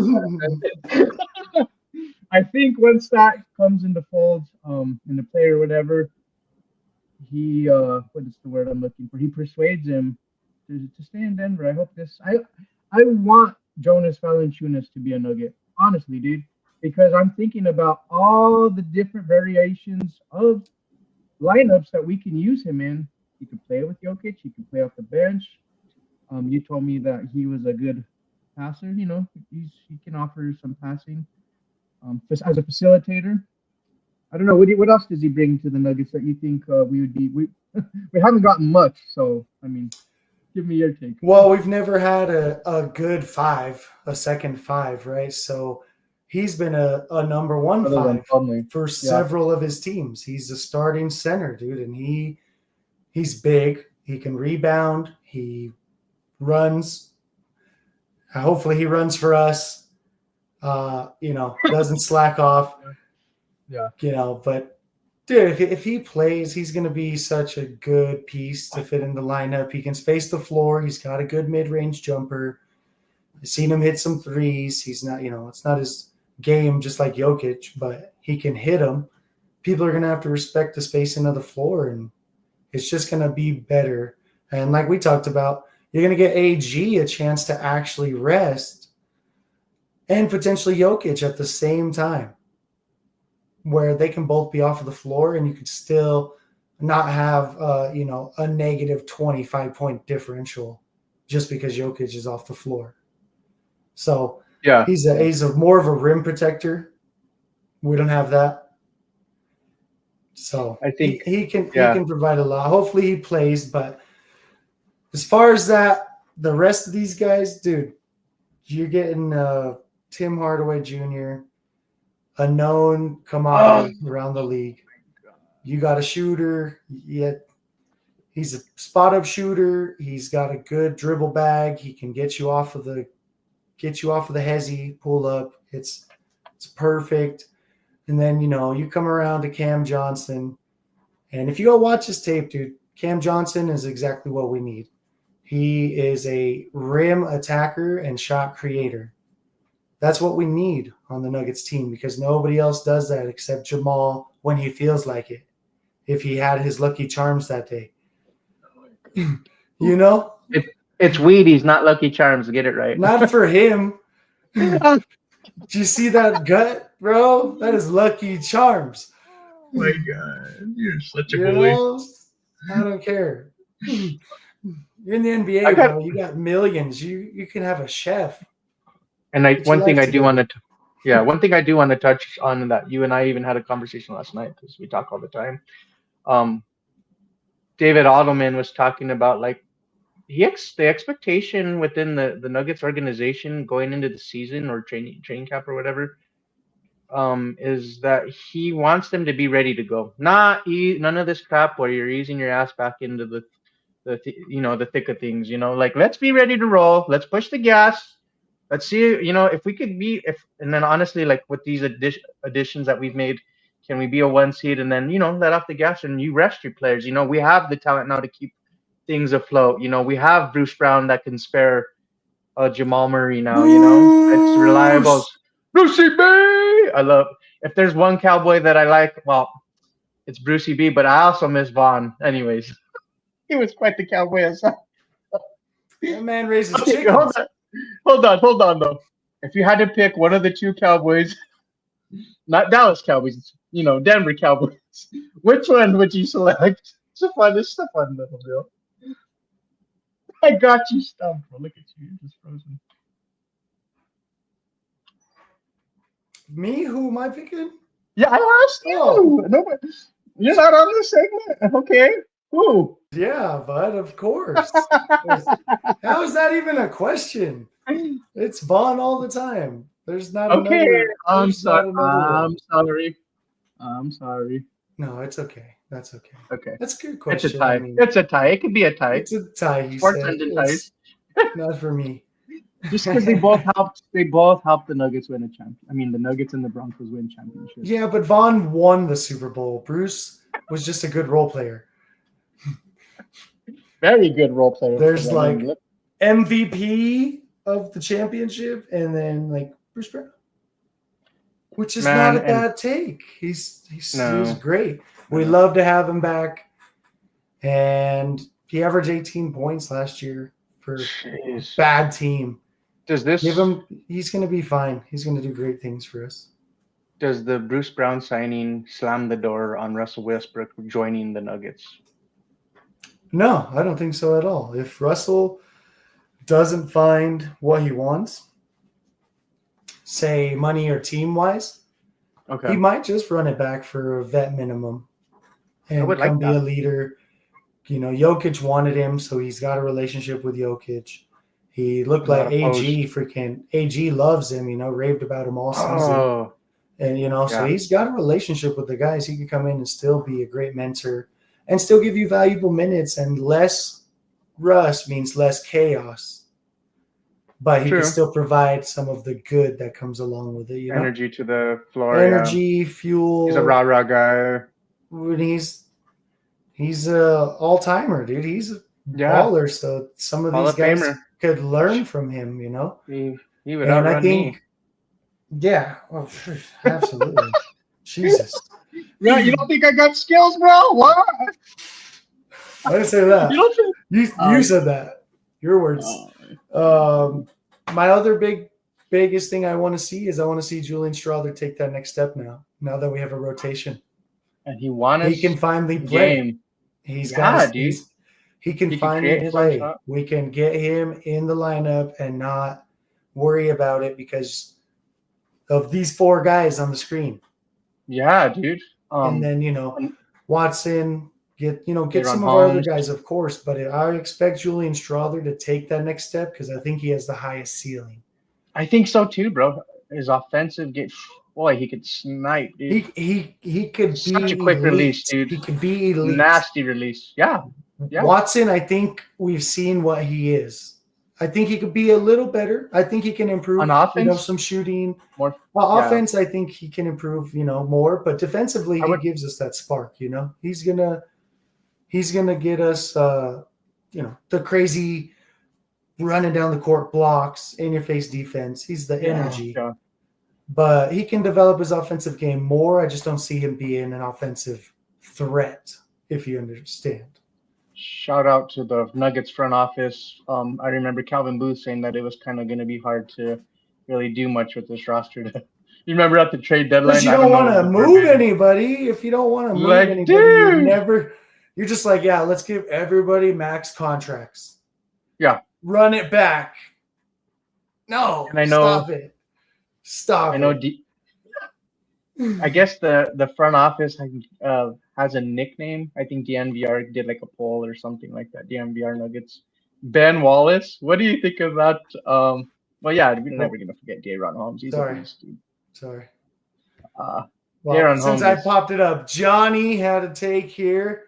I think once that comes into fold, in the play or whatever, he what is the word I'm looking for? He persuades him to stay in Denver. I hope this. I want Jonas Valanciunas to be a Nugget, honestly, dude, because I'm thinking about all the different variations of lineups that we can use him in. He could play with Jokic. He could play off the bench. You told me that he was a good passer. You know, he can offer some passing. As a facilitator, I don't know. What else does he bring to the Nuggets that you think we would be? We haven't gotten much, so I mean, give me your take. Well, we've never had a good five, a second five, right? So he's been a number one five for several of his teams. He's a starting center, dude, and he's big. He can rebound. He runs. Hopefully, he runs for us. Doesn't slack off. Yeah. But dude, if he plays, he's going to be such a good piece to fit in the lineup. He can space the floor. He's got a good mid-range jumper. I've seen him hit some threes. He's not, it's not his game just like Jokic, but he can hit them. People are going to have to respect the spacing of the floor, and it's just going to be better. And like we talked about, you're going to get AG a chance to actually rest and potentially Jokic at the same time. where they can both be off of the floor and you could still not have a negative 25-point differential just because Jokic is off the floor. So Yeah, he's a more of a rim protector. We don't have that. So I think he can provide a lot. Hopefully he plays, but as far as that, the rest of these guys, dude, you're getting Tim Hardaway Jr., a known commodity around the league. You got a shooter, yet he's a spot-up shooter. He's got a good dribble bag. He can get you off of the hezzy pull up. It's perfect. And then you come around to Cam Johnson, and if you go watch his tape, dude, Cam Johnson is exactly what we need. He is a rim attacker and shot creator. That's what we need on the Nuggets team because nobody else does that except Jamal when he feels like it. If he had his lucky charms that day. It's Wheaties, not Lucky Charms. Get it right. Not for him. Did you see that gut, bro? That is Lucky Charms. Oh my God. You're such a boy. I don't care. You're in the NBA, bro. You got millions. You can have a chef. And one thing I do want to touch on that you and I even had a conversation last night because we talk all the time. David Ottoman was talking about like the expectation within the Nuggets organization going into the season or training camp or whatever, is that he wants them to be ready to go. None of this crap where you're easing your ass back into the thick of things. Like let's be ready to roll. Let's push the gas. Let's see, if we could be, and then honestly, like with these additions that we've made, can we be a 1 seed and then, let off the gas and you rest your players? We have the talent now to keep things afloat. We have Bruce Brown that can spare Jamal Murray now, it's reliable. Brucey B! If there's one Cowboy that I like, well, it's Brucey B, but I also miss Vaughn. Anyways, he was quite the Cowboy as well. That man raises chickens. Hold on, though. If you had to pick one of the two Cowboys, not Dallas Cowboys, Denver Cowboys, which one would you select? It's a fun little deal. I got you stumped, bro. Look at you. You're just frozen. Me? Who am I picking? Yeah, I asked you. Oh. No, you're not on this segment. Okay. Who? Yeah, bud, of course. How is that even a question? It's Vaughn all the time. There's not okay. I'm sorry. No, it's okay. That's okay. Okay. That's a good question. It's a tie. It's a tie. It could be a tie. It's a tie. Ties. Not for me. Just because they both helped the Nuggets win a champion. I mean, the Nuggets and the Broncos win championships. Yeah, but Vaughn won the Super Bowl. Bruce was just a good role player. Very good role player. There's like MVP of the championship, and then like Bruce Brown, which is not a bad take. He's great. We love to have him back, and he averaged 18 points last year for a bad team. Does this give him? He's going to be fine. He's going to do great things for us. Does the Bruce Brown signing slam the door on Russell Westbrook joining the Nuggets? No, I don't think so at all. If Russell doesn't find what he wants, say money or team-wise, he might just run it back for a vet minimum and be a leader. Jokic wanted him, so he's got a relationship with Jokic. He looked like AG freaking – AG loves him, raved about him all season. Oh. And, so he's got a relationship with the guys. He could come in and still be a great mentor and still give you valuable minutes, and less rust means less chaos. But he can still provide some of the good that comes along with it. Energy to the floor. Energy, fuel. He's a rah-rah guy. He's a all-timer, dude. He's a baller, so some of these guys could learn from him, He would outrun me. Yeah, absolutely. Jesus. Yeah, you don't think I got skills, bro? What? I didn't say that. You said that. Your words. My other big biggest thing I want to see is I want to see Julian Strother take that next step now that we have a rotation. And he won us. He can finally play. Game. He's Yeah, dude. He can He can finally create his own play. shot. We can get him in the lineup and not worry about it because of these 4 guys on the screen. Yeah, dude. And then, Watson, get some of Holmes. our other guys, of course. But I expect Julian Strother to take that next step because I think he has the highest ceiling. I think so too, bro. His offensive game, boy, he could snipe, dude. He could Such be a quick elite. release, dude. He could be elite. Nasty release. Yeah. Watson, I think we've seen what he is. I think he could be a little better. I think he can improve on offense, some shooting. More offense, I think he can improve, more. But defensively, he gives us that spark. He's gonna get us, the crazy running down the court blocks, in your face defense. He's the energy. Yeah. But he can develop his offensive game more. I just don't see him being an offensive threat, if you understand. Shout out to the Nuggets front office. I remember Calvin Booth saying that it was kind of going to be hard to really do much with this roster. You remember at the trade deadline? Because you don't want to move anybody. If you don't want to move anybody, you're just like, yeah, let's give everybody max contracts. Yeah. Run it back. No, and I know, stop it. I know. I guess the front office has a nickname. I think DNVR did like a poll or something like that. DNVR Nuggets. Ben Wallace. What do you think of that? Well, yeah, we're never gonna forget Daron Holmes. He's a beast, dude. Sorry. Since I popped it up, Johnny had a take here.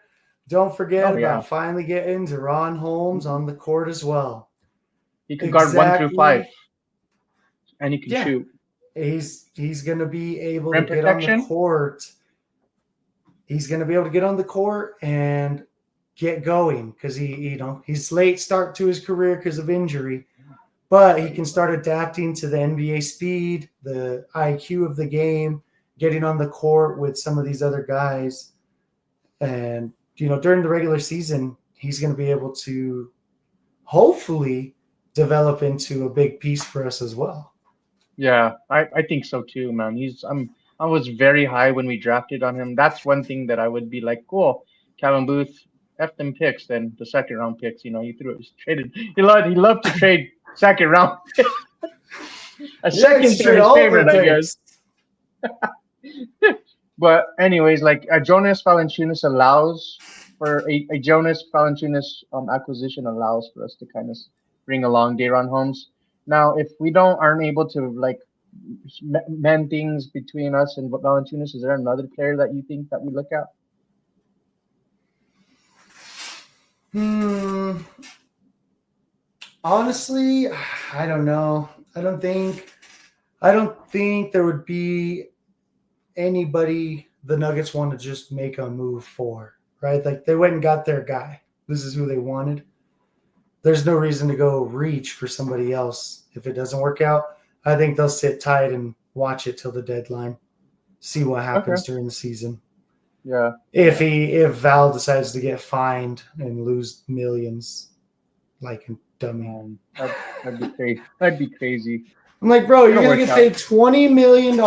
Don't forget about finally getting Daron Holmes on the court as well. He can guard 1 through 5, and he can shoot. He's going to be able to get on the court. He's going to be able to get on the court and get going because he's late start to his career because of injury, but he can start adapting to the NBA speed, the IQ of the game, getting on the court with some of these other guys. And, during the regular season, he's going to be able to hopefully develop into a big piece for us as well. Yeah, I think so too, man. I was very high when we drafted on him. That's one thing that I would be like, cool, Calvin Booth, F them picks, then the second round picks, he traded. He loved to trade second round picks. Second to his favorite, I guess. But anyways, like Jonas Valanciunas allows for a Jonas Valanciunas acquisition allows for us to kind of bring along Daron Holmes. Now, if we aren't able to like mend things between us and Valanciunas, is there another player that you think that we look at? Honestly, I don't know. I don't think there would be anybody the Nuggets want to just make a move for, right? Like they went and got their guy. This is who they wanted. There's no reason to go reach for somebody else. If it doesn't work out, I think they'll sit tight and watch it till the deadline, see what happens during the season. Yeah. If Val decides to get fined and lose millions, like a dummy. That'd be crazy. That'd be crazy. I'm like, bro, you're gonna get paid $20 million.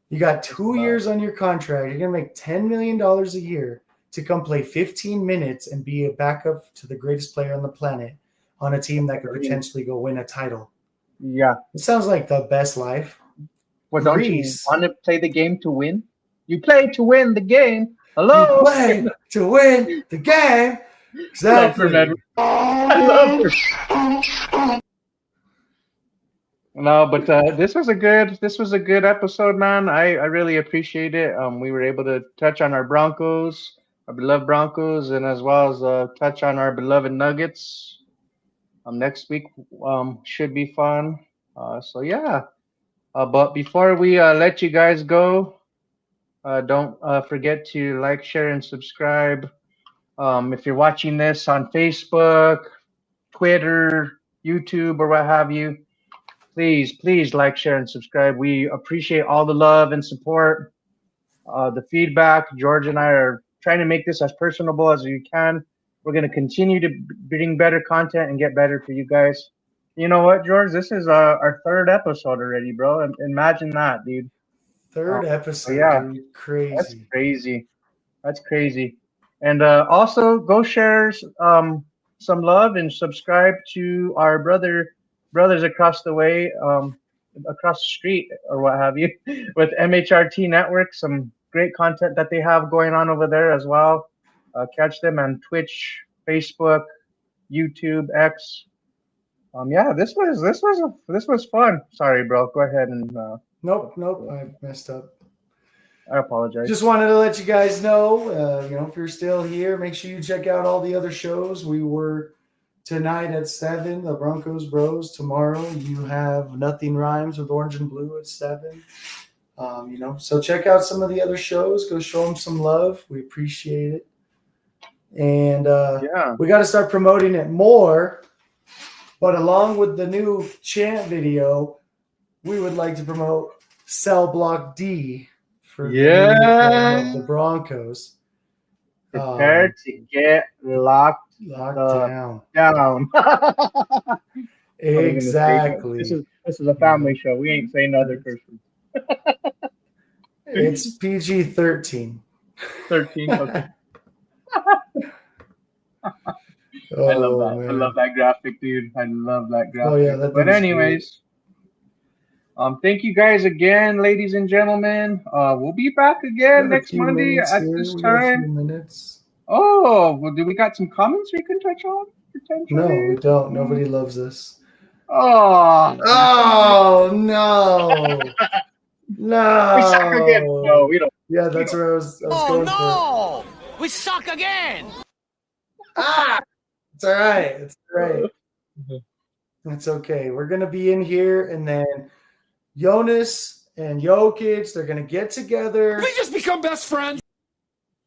You got 2 years on your contract. You're gonna make $10 million a year to come play 15 minutes and be a backup to the greatest player on the planet on a team that could potentially go win a title. Yeah. It sounds like the best life. Well, don't you want to play the game to win? You play to win the game. Hello? You play to win the game. Exactly. I love her. No, but this was a good episode, man. I really appreciate it. We were able to touch on our Broncos, our beloved Broncos, and as well as touch on our beloved Nuggets. Next week should be fun. So yeah. But before we let you guys go, don't forget to like, share, and subscribe. If you're watching this on Facebook, Twitter, YouTube, or what have you, please like, share, and subscribe. We appreciate all the love and support, the feedback. George and I are trying to make this as personable as we can. We're going to continue to bring better content and get better for you guys. You know what, George? This is our third episode already, bro. Imagine that, dude. Third So episode, yeah, dude. that's Crazy. crazy. That's crazy. And also go share some love and subscribe to our brothers across the way, across the street or what have you, with MHRT Network. Some great content that they have going on over there as well. Catch them on Twitch, Facebook, YouTube, X. Yeah, this was fun. Sorry, bro. Go ahead and Nope. I messed up. I apologize. Just wanted to let you guys know, if you're still here, make sure you check out all the other shows. We were tonight at 7, the Broncos Bros. Tomorrow you have Nothing Rhymes with Orange and Blue at 7. So check out some of the other shows. Go show them some love. We appreciate it. And Yeah. we got to start promoting it more. But along with the new chant video, we would like to promote Cell Block D for the uniform of the Broncos. Prepare to get locked Down. down. Exactly. This is a family show. We ain't saying other curse words. It's PG-13. 13. Okay. Oh, I love that. man. I love that graphic, dude. I love that graphic. Oh, yeah, that but thing's anyways, thank you guys again, ladies and gentlemen. We'll be back again next Monday at this time. Minutes. Oh, well, do we got some comments we can touch on? No, we don't. Nobody loves us. Oh, Oh no. No. we suck again. No, we don't. Yeah, that's where I was going no! We suck again! for. It's all right. It's all right. It's okay. We're gonna be in here, and then Jonas and Jokic, they're gonna get together. We just become best friends!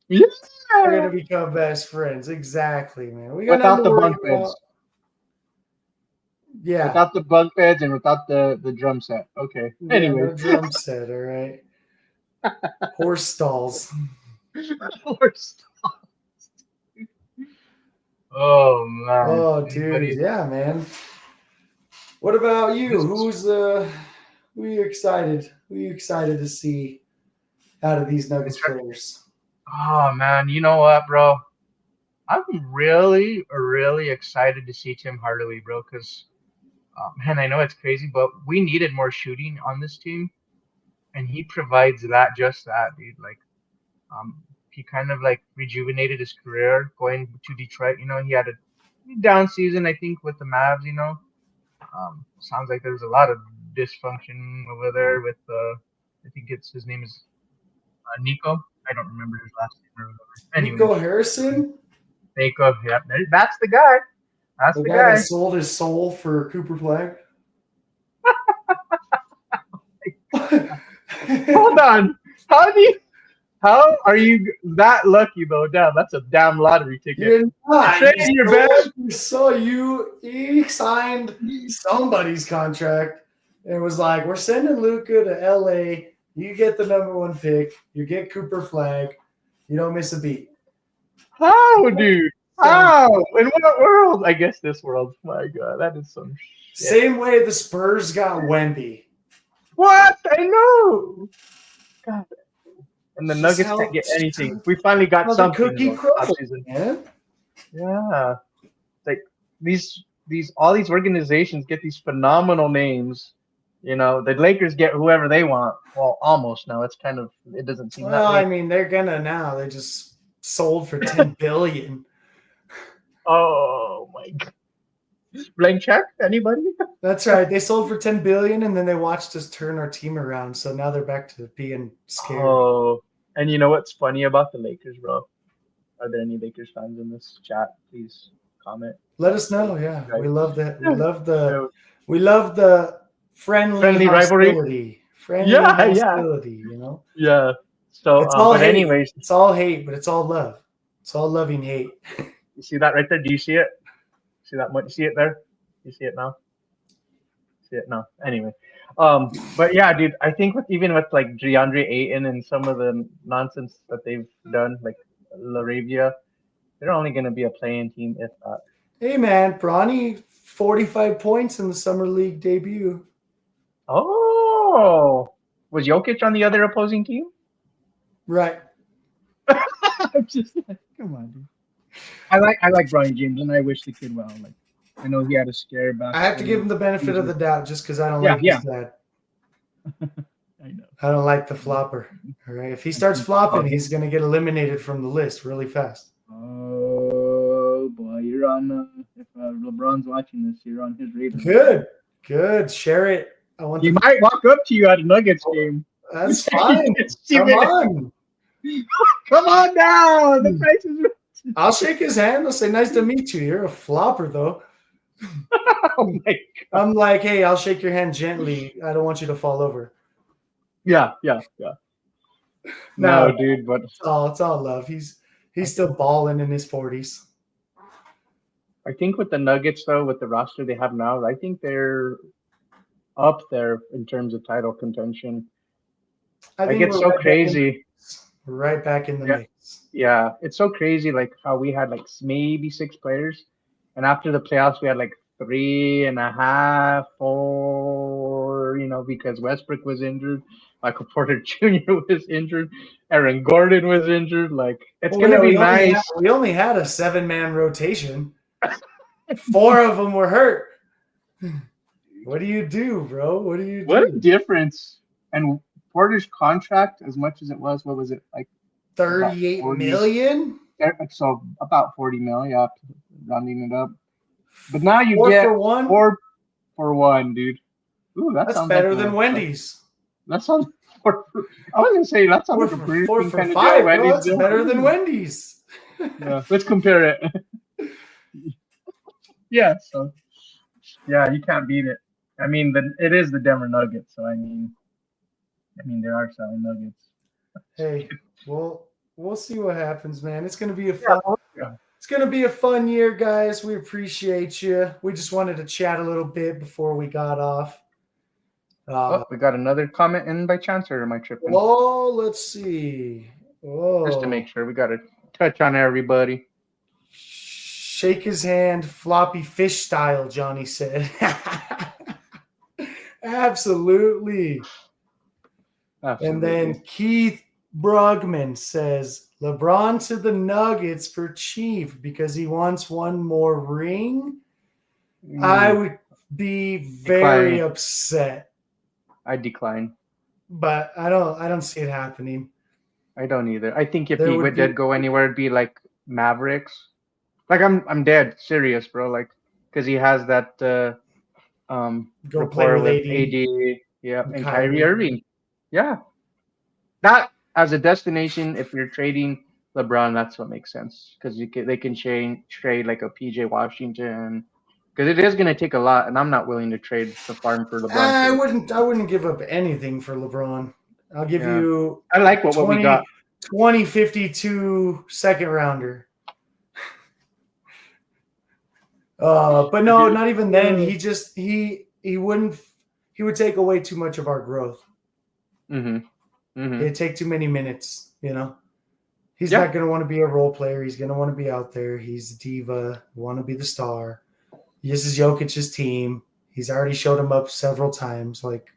Yeah. They're gonna become best friends. Exactly, man. We got Without nothing the to worry bunk beds. about. Yeah. Without the bunk beds and without the drum set. Okay. Yeah, Anyway. no drum set, all right. Horse stalls. Horse stalls. Oh man. Oh, dude, yeah, man. What about you? Who are you excited? Who are you excited to see out of these Nuggets players? Oh man, you know what, bro? I'm really, really excited to see Tim Hardaway, bro. Because, man, I know it's crazy, but we needed more shooting on this team, and he provides just that, dude. Like, he kind of like rejuvenated his career going to Detroit. You know, he had a down season, I think, with the Mavs. You know, sounds like there's a lot of dysfunction over there with I think his name is Nico. I don't remember his last name or whatever. Anyway, Nico Harrison? Nico, yeah, that's the guy. That's the guy. That sold his soul for Cooper Flag. Hold on. How are you that lucky though? Damn, that's a damn lottery ticket. You're not. Trading your best. So he signed somebody's contract and it was like, we're sending Luka to LA. You get the #1 pick. You get Cooper Flag. You don't miss a beat. How, dude? How? In what world? I guess this world. My God, that is some shit. Same way the Spurs got Wemby. What? I know. God. And the Just Nuggets how- can't get anything. We finally got how the something. cookie though, crumbled, offseason. man. Yeah. Like all these organizations get these phenomenal names. You know, the Lakers get whoever they want. Well, almost now. It's kind of it doesn't seem Well, that way. I mean, they're gonna now. They just sold for $10 billion. Oh my God. Blank check? Anybody? That's right. They sold for $10 billion, and then they watched us turn our team around. So now they're back to being scared. Oh, and you know what's funny about the Lakers, bro? Are there any Lakers fans in this chat? Please comment. Let us know. Yeah, we love that. Yeah. We love the friendly rivalry. hostility. Friendly Yeah. hostility. You know, Yeah. So, it's all but hate. anyways, It's all hate, but it's all love. It's all loving hate. you see that right there? Do you see it? See that? You see it there? You see it now? See it now? Anyway, but yeah, dude, I think even with like DeAndre Ayton and some of the nonsense that they've done, like LaRavia, they're only going to be a playing team if that. Hey, man, Bronny, 45 points in the Summer League debut. Oh, was Jokic on the other opposing team? Right. I'm just like, come on, dude. I like Brian James, and I wish the kid well. Like, I know he had a scare back. I have to give him the benefit of the doubt just because I don't Yeah, like yeah. his dad. I know. I don't like the flopper. All right. If he starts flopping, he's going to get eliminated from the list really fast. Oh boy, you're on. If LeBron's watching this, you're on his radar. Good. Good. Share it. I want He might walk up to you at a Nuggets game. That's fine. Come on. Come on now. The price is. I'll shake his hand. I'll say, nice to meet you. You're a flopper, though. Oh my God. I'm like, hey, I'll shake your hand gently. I don't want you to fall over. Yeah. No, dude, but it's all love. He's still balling in his 40s. I think with the Nuggets, though, with the roster they have now, I think they're up there in terms of title contention. I think it's so crazy. We're right back in the mix. Yeah, it's so crazy, like how we had like maybe 6 players, and after the playoffs we had like 3.5, 4. You know, because Westbrook was injured, Michael Porter Jr. was injured, Aaron Gordon was injured. Like it's gonna be nice. We only had a 7-man rotation. 4 of them were hurt. What do you do, bro? What do you do? What a difference! And Porter's contract, as much as it was, what was it like? 38 million? So about 40 million, yeah, rounding it up. But now you 4 get for 1? 4 for 1, dude. Ooh, that's better than Wendy's. That sounds. I was gonna say that sounds like a Burger four King for kind of five. deal. Bro, that's better than Wendy's. Yeah, let's compare it. Yeah, so yeah, you can't beat it. I mean, it is the Denver Nuggets, so I mean, there are selling Nuggets. Hey, we'll see what happens, man. It's gonna be a fun. Yeah. It's gonna be a fun year, guys. We appreciate you. We just wanted to chat a little bit before we got off. We got another comment in by chance, or am I tripping? Oh, let's see. Oh, just to make sure, we got to touch on everybody. Shake his hand, floppy fish style, Johnny said. Absolutely. And then Keith Brugman says, LeBron to the Nuggets for Chief because he wants one more ring. I would be very upset. I decline. But I don't see it happening. I don't either. I think if he did go anywhere, it'd be like Mavericks. Like I'm dead serious, bro. Like because he has that go play with AD, yeah, and Kyrie Irving. Yeah. That as a destination, if you're trading LeBron, that's what makes sense. Because they can trade like a PJ Washington. Because it is going to take a lot, and I'm not willing to trade the farm for LeBron. I wouldn't give up anything for LeBron. I'll give you. I like what we got. 2052 second rounder. But no, not even then. He would take away too much of our growth. It'd take too many minutes. You know, he's not going to want to be a role player. He's going to want to be out there. He's a diva. Want to be the star. This is Jokic's team. He's already showed him up several times. Like,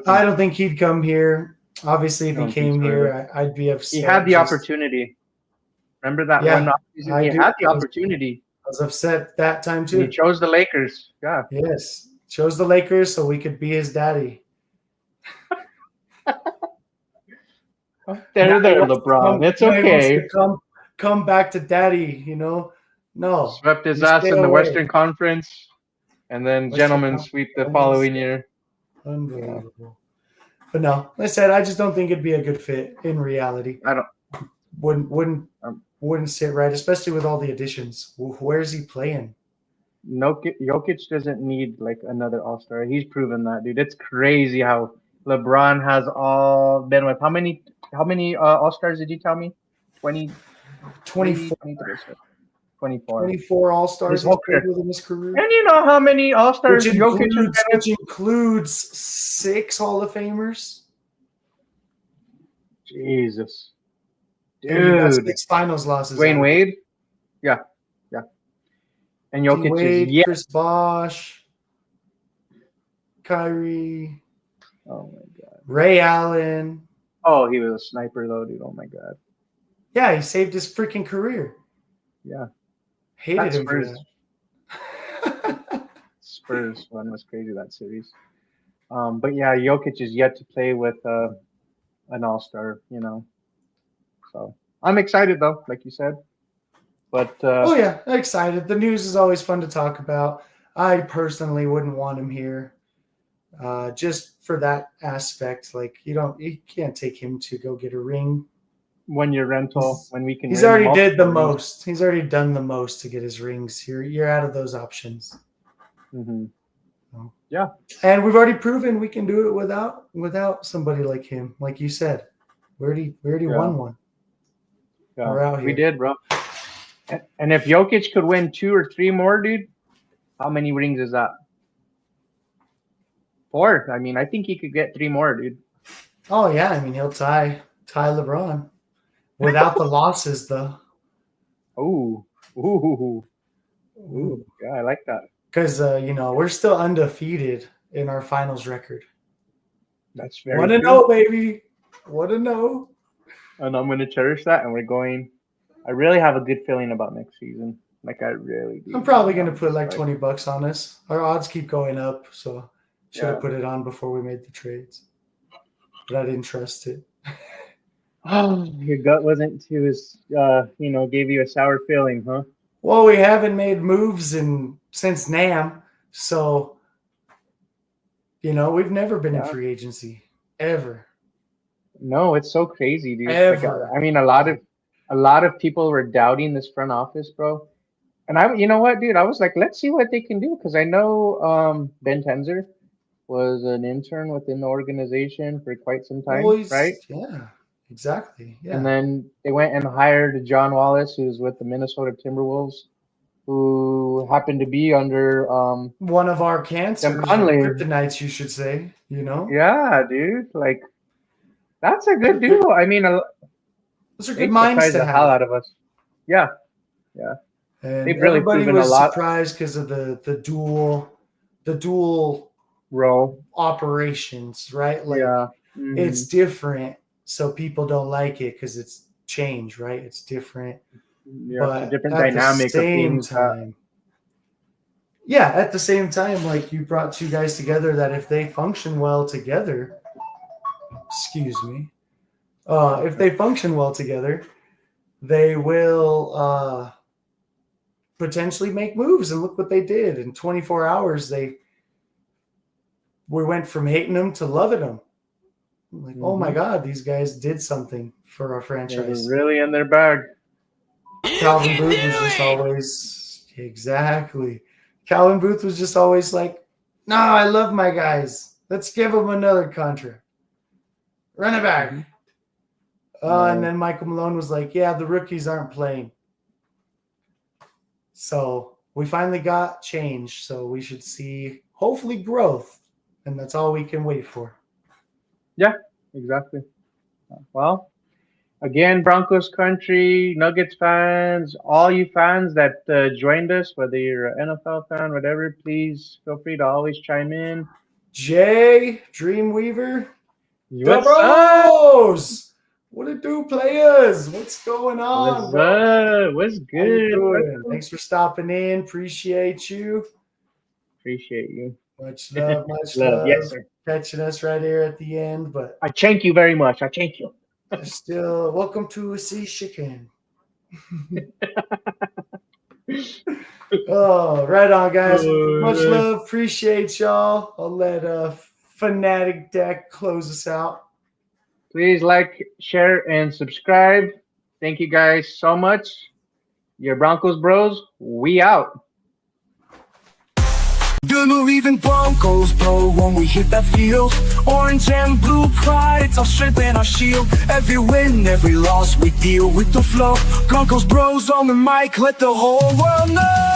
I don't think he'd come here. Obviously, if he came here, I'd be upset. He had the opportunity. Remember that one offseason? He had the opportunity. I was upset that time too. He chose the Lakers. Yeah. Yes, chose the Lakers so we could be his daddy. There, LeBron. It's okay. Come back to daddy. You know. No. Swept his ass in the Western Conference, and then gentlemen sweep the following year. Unbelievable. Yeah. But no, like I said, I just don't think it'd be a good fit in reality. I don't. Wouldn't sit right, especially with all the additions. Where's he playing? Jokic doesn't need like another All-Star. He's proven that, dude. It's crazy how LeBron has all been with. How many All-Stars did you tell me? 20, 24. 24 All-Stars he's played with in his career. And you know how many All-Stars which includes 6 Hall of Famers? Jesus. Dude. 6 finals losses. Dwayne Wade? Yeah. And Jokic Wade, is Chris Bosh, Kyrie, Oh my god. Ray Allen. Oh, he was a sniper though, dude. Oh my god. Yeah, he saved his freaking career. Yeah. Hated him for Spurs. that. Spurs one was crazy that series. But yeah, Jokic is yet to play with an all-star, you know. So I'm excited though, like you said. But Oh yeah, excited. The news is always fun to talk about. I personally wouldn't want him here, just for that aspect. Like you can't take him to go get a ring. when you're rental, when we can, He's win already did the multiple rings. most. He's already done the most to get his rings. You're out of those options. Mhm. So. Yeah. And we've already proven we can do it without somebody like him. Like you said, we already Yeah. won one. Yeah, We're out we here. did, bro. And if Jokic could win 2 or 3 more, dude, how many rings is that? 4. I mean, I think he could get 3 more, dude. Oh yeah, I mean he'll tie LeBron without the losses though. Ooh. Ooh. Ooh. Yeah, I like that. Because we're still undefeated in our finals record. That's very Want to true. know, baby? Want to know? And I'm gonna cherish that. And we're going. I really have a good feeling about next season. Like I really do. I'm probably gonna put like Like, $20 on us. Our odds keep going up, so should have Yeah. put it on before we made the trades. But I didn't trust it. Oh, your gut wasn't too as gave you a sour feeling, huh? Well, we haven't made moves since NAM, so we've never been in Yeah. free agency ever. No, it's so crazy, dude. Like, Ever. I mean, a lot of people were doubting this front office, bro. And you know what, dude? I was like, let's see what they can do, because I know Ben Tenzer was an intern within the organization for quite some time, Well, right? Yeah, exactly. Yeah. And then they went and hired John Wallace, who's with the Minnesota Timberwolves, who happened to be under one of our cancers, or Conley. kryptonites, you should say. Yeah, dude. Like, that's a good duo. I mean, Those are they good minds surprised to the hell have. out of us. Yeah. And They've really everybody proven a was lot. surprised because of the dual Role. operations, right? Like Yeah. it's different, so people don't like it because it's change, right? It's different. Yeah, But it's a different at dynamic the same of things. time, at the same time, like you brought 2 guys together that if they function well together, if they function well together, they will potentially make moves. And look what they did in 24 hours. We went from hating them to loving them. Like, oh my God, these guys did something for our They franchise. were really in their bag. Calvin Booth was just always Calvin Booth was just always like, no, I love my guys. Let's give them another contract. Run it back. And then Michael Malone was like, yeah, the rookies aren't playing. So we finally got change. So we should see hopefully growth. And that's all we can wait for. Yeah, exactly. Well, again, Broncos Country, Nuggets fans, all you fans that joined us, whether you're an NFL fan, whatever, please feel free to always chime in. Jay, Dreamweaver, What's Bros! What it do, players? What's going on? What's bro? up? What's How you good? doing? Thanks for stopping in. Appreciate you. Appreciate you. Much love, much Love. love. Yes, sir. Catching us right here at the end, but I thank you very much. I thank you. still welcome to Sea Chicken. Oh, right on, guys. Much love. Appreciate y'all. I'll let Fanatic Deck close us out. Please like, share, and subscribe. Thank you guys so much. Your Broncos bros, we out. Believing Broncos, bro, when we hit that field. Orange and blue pride, it's our strength and our shield. Every win, every loss, we deal with the flow. Broncos bros on the mic, let the whole world know.